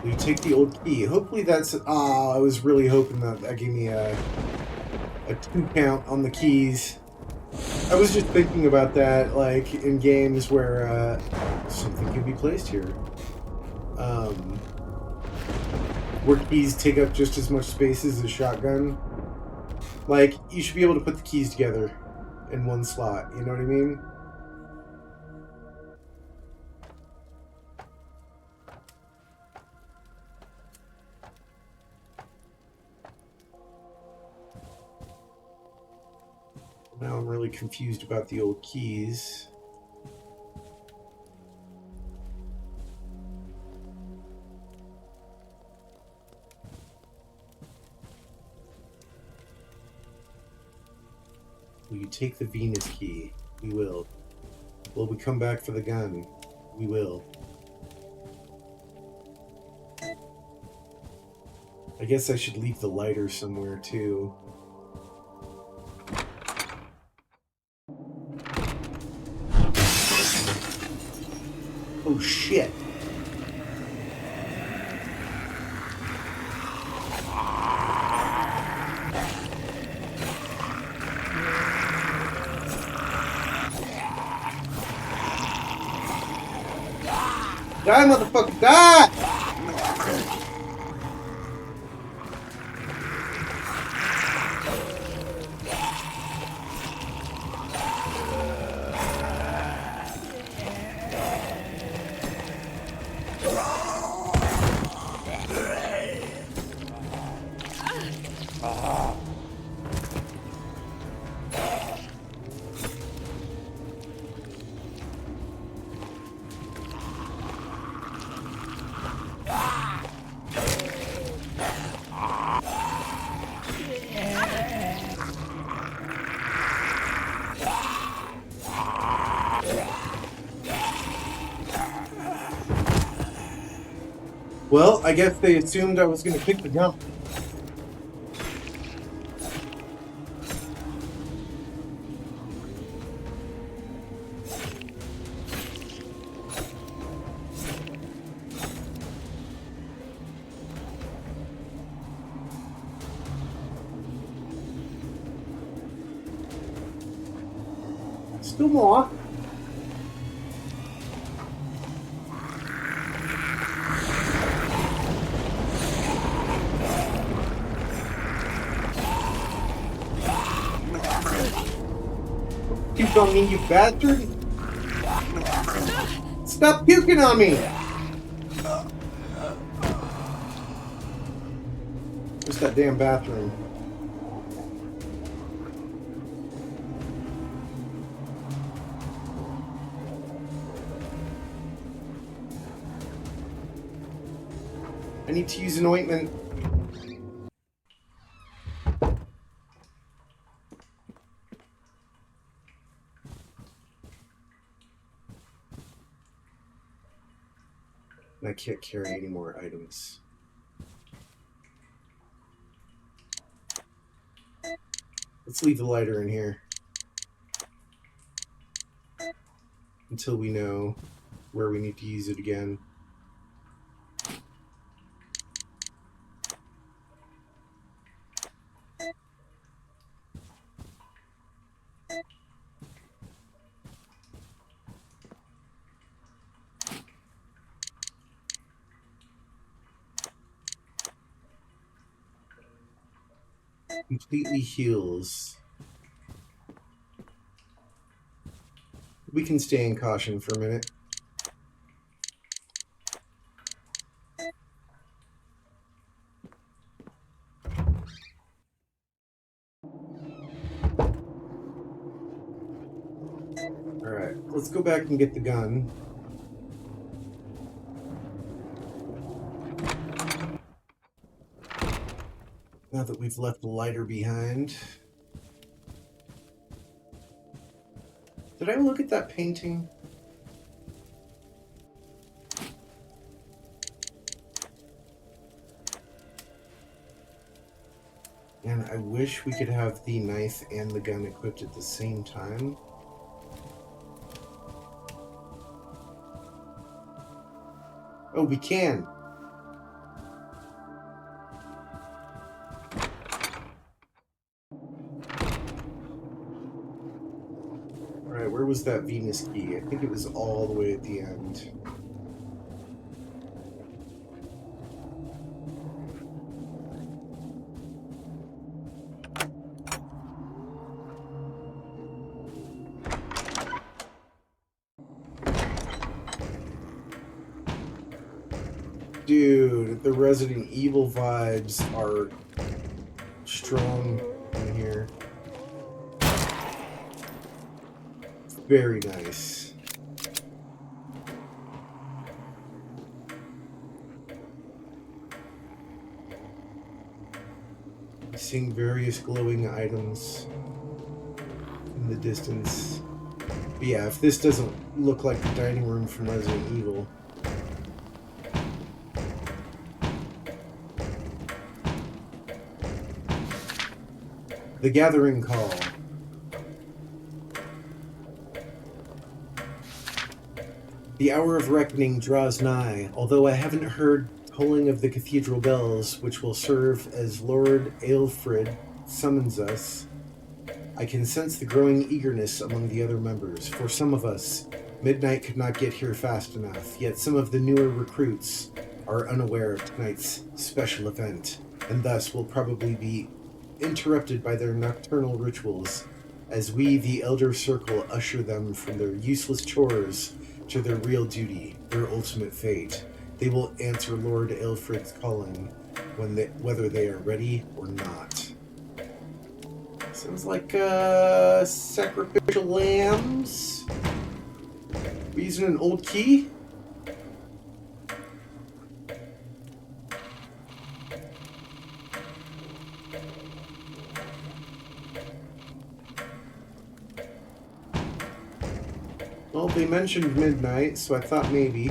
[SPEAKER 2] We take the old key. Hopefully that's... I was really hoping that gave me a 2 count on the keys. I was just thinking about that, like, in games where something can be placed here. Where keys take up just as much space as a shotgun. Like, you should be able to put the keys together in one slot. You know what I mean? Now I'm really confused about the old keys. Will you take the Venus key? We will. Will we come back for the gun? We will. I guess I should leave the lighter somewhere too. Oh shit. Die, motherfucker, die! Well, I guess they assumed I was going to pick the gun. Still more. Puke on me, you bastard! Stop puking on me! Where's that damn bathroom? I need to use an ointment. And I can't carry any more items. Let's leave the lighter in here. Until we know where we need to use it again. Completely heals. We can stay in caution for a minute. Alright, let's go back and get the gun. Now that we've left the lighter behind. Did I look at that painting? And I wish we could have the knife and the gun equipped at the same time. Oh, we can! Alright, where was that Venus key? I think it was all the way at the end. Dude, the Resident Evil vibes are strong in here. Very nice. Seeing various glowing items in the distance. But yeah, if this doesn't look like the dining room from Resident Evil. The Gathering Call. The hour of reckoning draws nigh, although I haven't heard tolling of the cathedral bells, which will serve as Lord Aelfred summons us. I can sense the growing eagerness among the other members. For some of us, midnight could not get here fast enough, yet some of the newer recruits are unaware of tonight's special event, and thus will probably be interrupted by their nocturnal rituals, as we, the Elder Circle, usher them from their useless chores to their real duty, their ultimate fate. They will answer Lord Aelfred's calling, whether they are ready or not. Sounds like sacrificial lambs. We using an old key? Well, they mentioned midnight, so I thought maybe.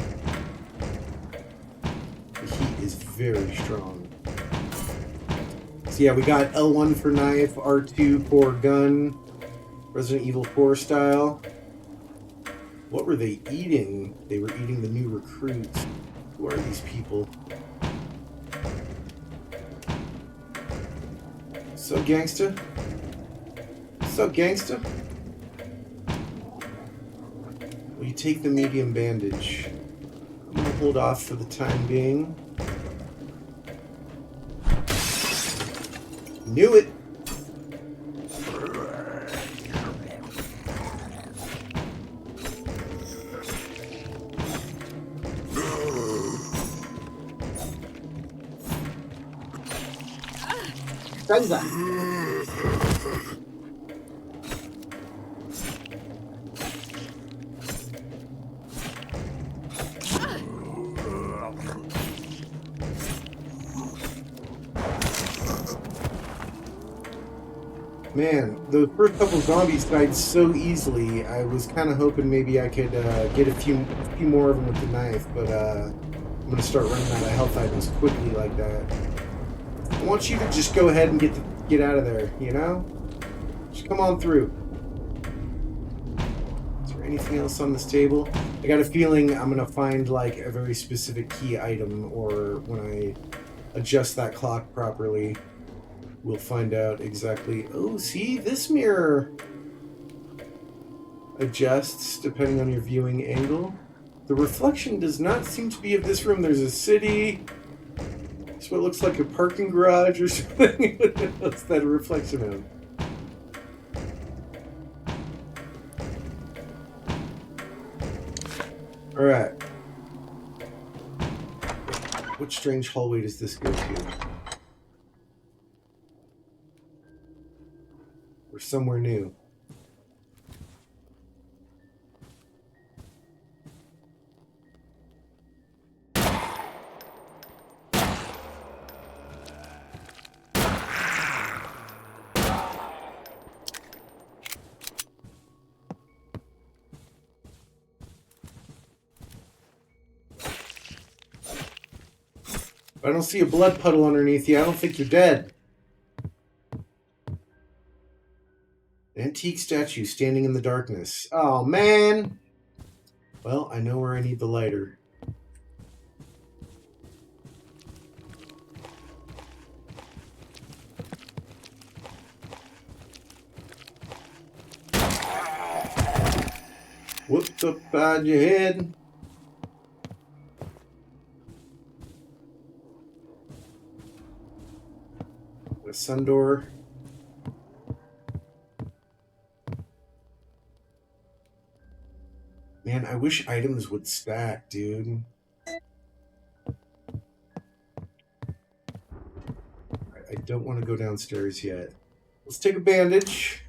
[SPEAKER 2] The heat is very strong. So yeah, we got L1 for knife, R2 for gun, Resident Evil 4 style. What were they eating? They were eating the new recruits. Who are these people? So gangsta? So gangsta? Will you take the medium bandage? I'm gonna hold off for the time being. Knew it! Sansa! Man, those first couple zombies died so easily. I was kind of hoping maybe I could get a few more of them with the knife, but I'm going to start running out of health items quickly like that. I want you to just go ahead and get out of there, you know? Just come on through. Is there anything else on this table? I got a feeling I'm going to find like a very specific key item, or when I adjust that clock properly, we'll find out exactly. Oh, see, this mirror adjusts depending on your viewing angle. The reflection does not seem to be of this room. There's a city. It's what looks like a parking garage or something. What's that a reflection of? Alright. What strange hallway does this go to? We're somewhere new. I don't see a blood puddle underneath you. I don't think you're dead. Antique statue standing in the darkness. Oh, man. Well, I know where I need the lighter. Whooped upside your head. A sun door. Man, I wish items would stack, dude. I don't want to go downstairs yet. Let's take a bandage.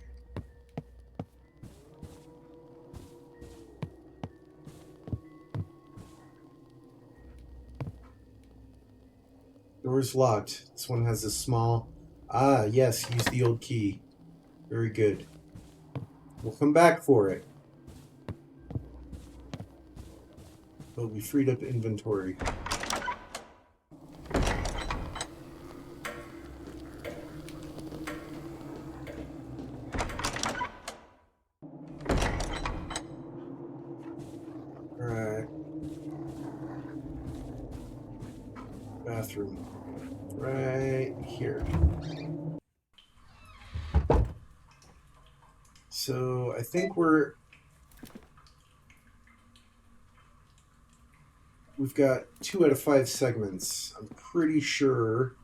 [SPEAKER 2] Door's locked. This one has a small... Ah, yes, use the old key. Very good. We'll come back for it. But we freed up inventory. Alright. Bathroom. Right here. So I think we've got 2 out of 5 segments. I'm pretty sure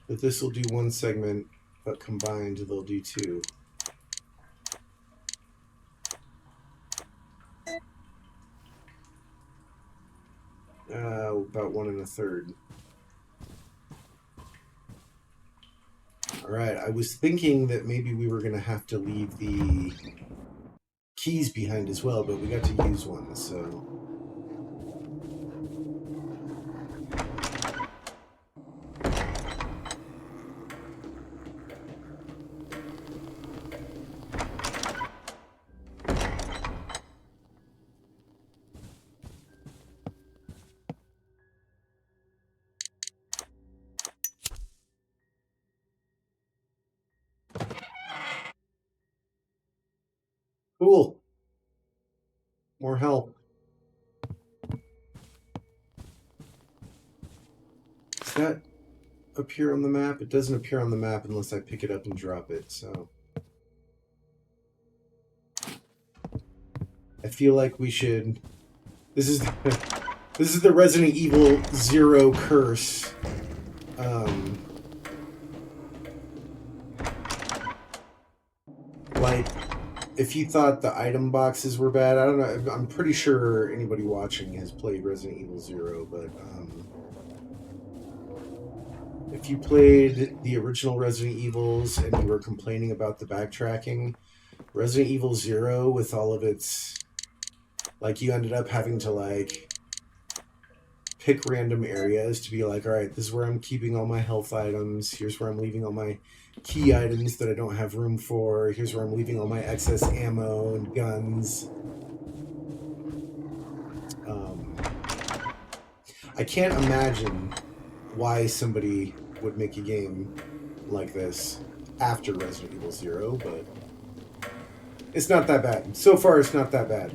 [SPEAKER 2] that this will do 1 segment, but combined they'll do 2. About 1 1/3. Alright, I was thinking that maybe we were going to have to leave the keys behind as well, but we got to use one, so... Cool. More help. Does that appear on the map? It doesn't appear on the map unless I pick it up and drop it, so... I feel like we should... This is the Resident Evil 0 curse. Like... If you thought the item boxes were bad, I don't know. I'm pretty sure anybody watching has played Resident Evil 0, but if you played the original Resident Evils and you were complaining about the backtracking, Resident Evil 0 with all of its... Like, you ended up having to, like, pick random areas to be like, alright, this is where I'm keeping all my health items, here's where I'm leaving all my key items that I don't have room for. Here's where I'm leaving all my excess ammo and guns. I can't imagine why somebody would make a game like this after Resident Evil 0, but it's not that bad. So far, it's not that bad.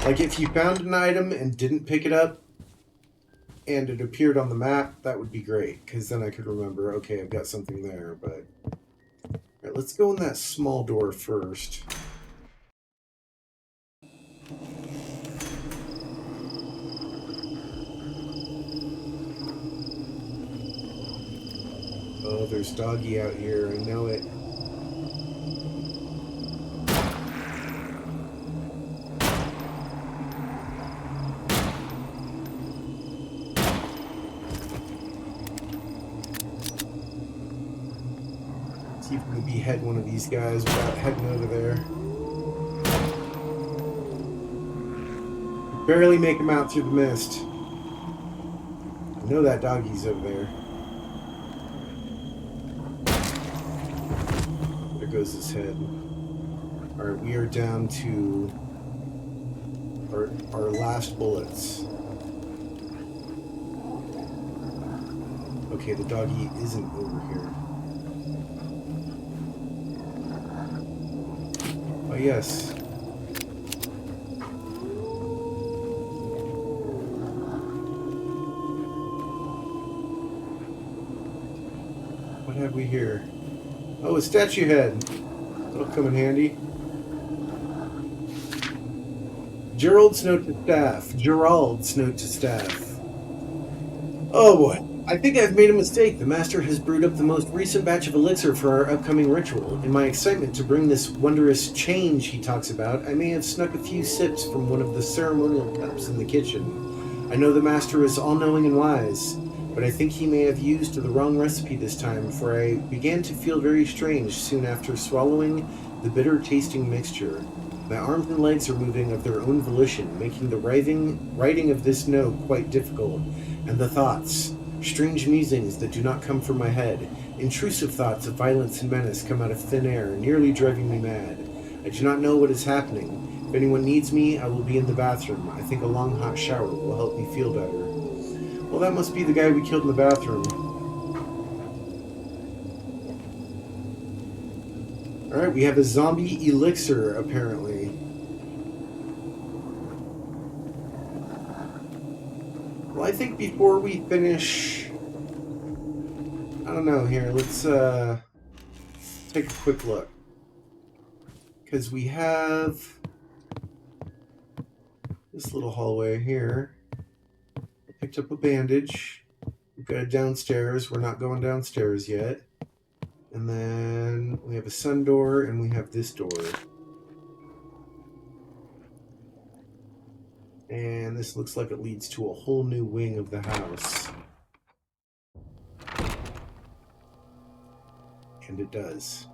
[SPEAKER 2] Like, if you found an item and didn't pick it up, and it appeared on the map, that would be great, because then I could remember, okay, I've got something there, but... Alright, let's go in that small door first. Oh, there's doggy out here, I know it. See if we can behead one of these guys without heading over there. Barely make him out through the mist. I know that doggy's over there. There goes his head. Alright, we are down to our last bullets. Okay, the doggy isn't over here. Oh, yes. What have we here? Oh, a statue head. That'll come in handy. Gerald's note to staff. Oh, boy. I think I've made a mistake. The Master has brewed up the most recent batch of elixir for our upcoming ritual. In my excitement to bring this wondrous change he talks about, I may have snuck a few sips from one of the ceremonial cups in the kitchen. I know the Master is all-knowing and wise, but I think he may have used the wrong recipe this time, for I began to feel very strange soon after swallowing the bitter-tasting mixture. My arms and legs are moving of their own volition, making the writing of this note quite difficult, and the thoughts, strange musings that do not come from my head, intrusive thoughts of violence and menace come out of thin air, nearly driving me mad. I do not know what is happening. If anyone needs me, I will be in the bathroom. I think a long hot shower will help me feel better. Well, that must be the guy we killed in the bathroom. Alright, we have a zombie elixir, apparently. Well, I think before we finish... I don't know, here, let's take a quick look. Because we have this little hallway here. I picked up a bandage. We've got it downstairs. We're not going downstairs yet. And then we have a sun door, and we have this door. And this looks like it leads to a whole new wing of the house. And it does.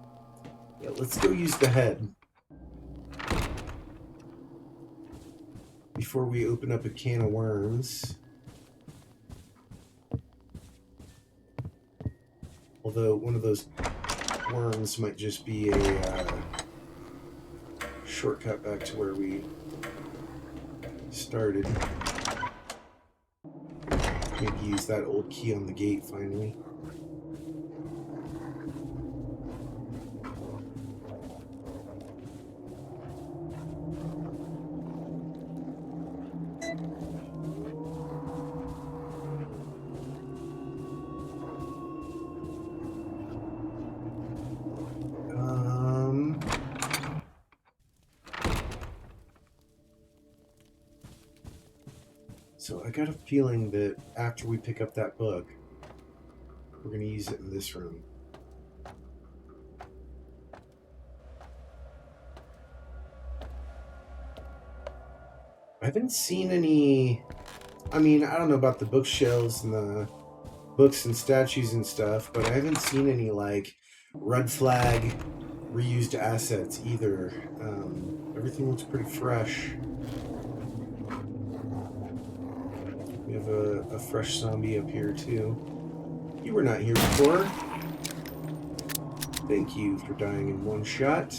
[SPEAKER 2] Yeah, let's go use the head before we open up a can of worms. Although one of those worms might just be a shortcut back to where we started. Maybe use that old key on the gate finally. So I got a feeling that after we pick up that book, we're going to use it in this room. I haven't seen any... I mean, I don't know about the bookshelves and the books and statues and stuff, but I haven't seen any, like, red flag reused assets either. Everything looks pretty fresh. We have a fresh zombie up here, too. You were not here before. Thank you for dying in one shot.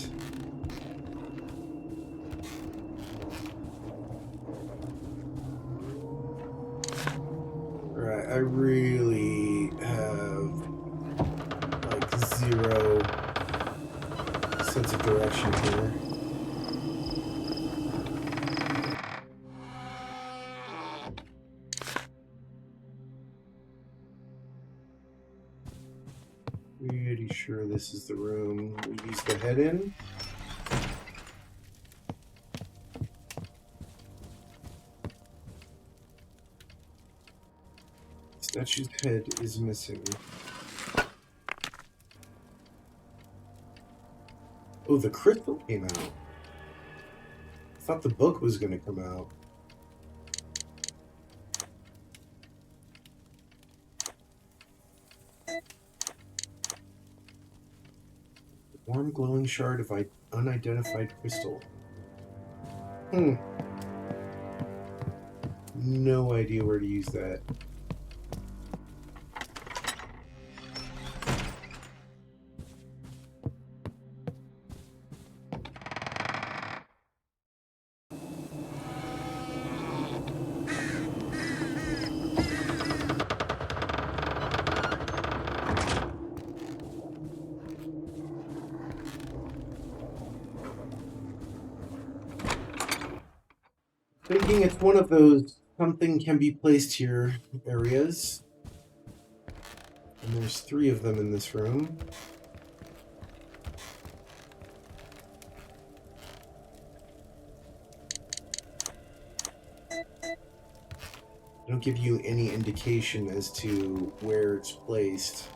[SPEAKER 2] Alright, I really have, like, zero sense of direction here. Pretty sure this is the room we use the head in. Statue's head is missing. Oh, the crystal came out. I thought the book was going to come out. Warm glowing shard of unidentified crystal. No idea where to use that. Thinking it's one of those something can be placed here areas. And there's 3 of them in this room. They don't give you any indication as to where it's placed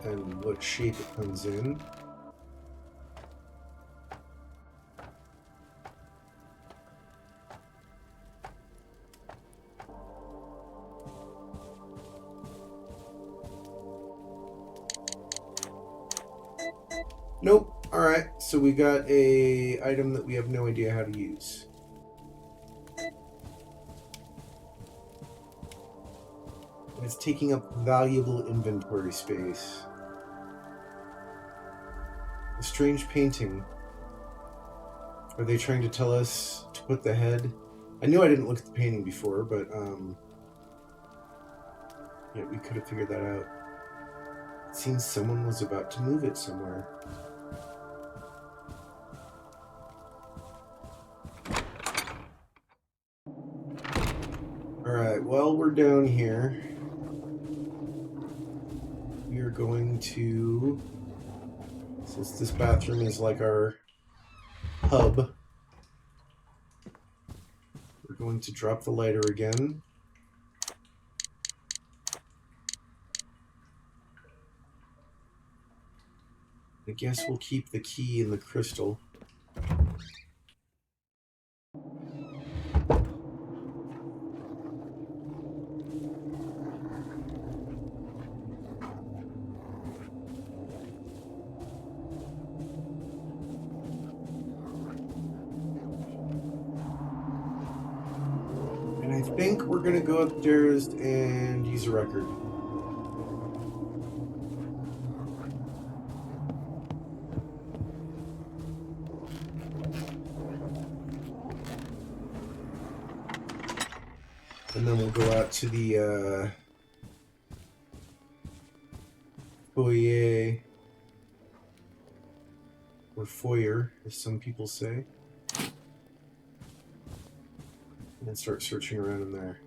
[SPEAKER 2] and what shape it comes in. Nope. Alright, so we got a item that we have no idea how to use. And it's taking up valuable inventory space. A strange painting. Are they trying to tell us to put the head? I knew I didn't look at the painting before, but yeah, we could have figured that out. It seems someone was about to move it somewhere. Alright, well, we're down here. We are going to, since this bathroom is like our hub, we're going to drop the lighter again. I guess we'll keep the key in the crystal. And I think we're gonna go upstairs and use a record. And then we'll go out to the foyer, or foyer, as some people say, and start searching around in there.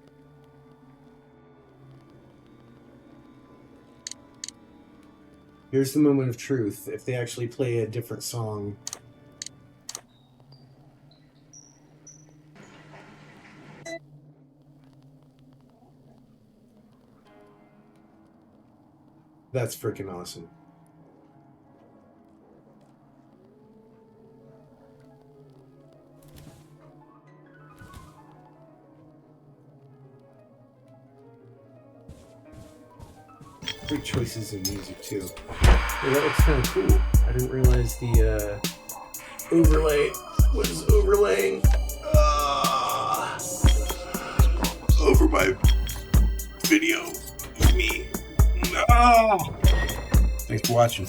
[SPEAKER 2] Here's the moment of truth. If they actually play a different song, that's freaking awesome. Great choices in music too. Yeah, that looks kind of cool. I didn't realize the overlay was overlaying over my video. Me. Oh. Thanks for watching.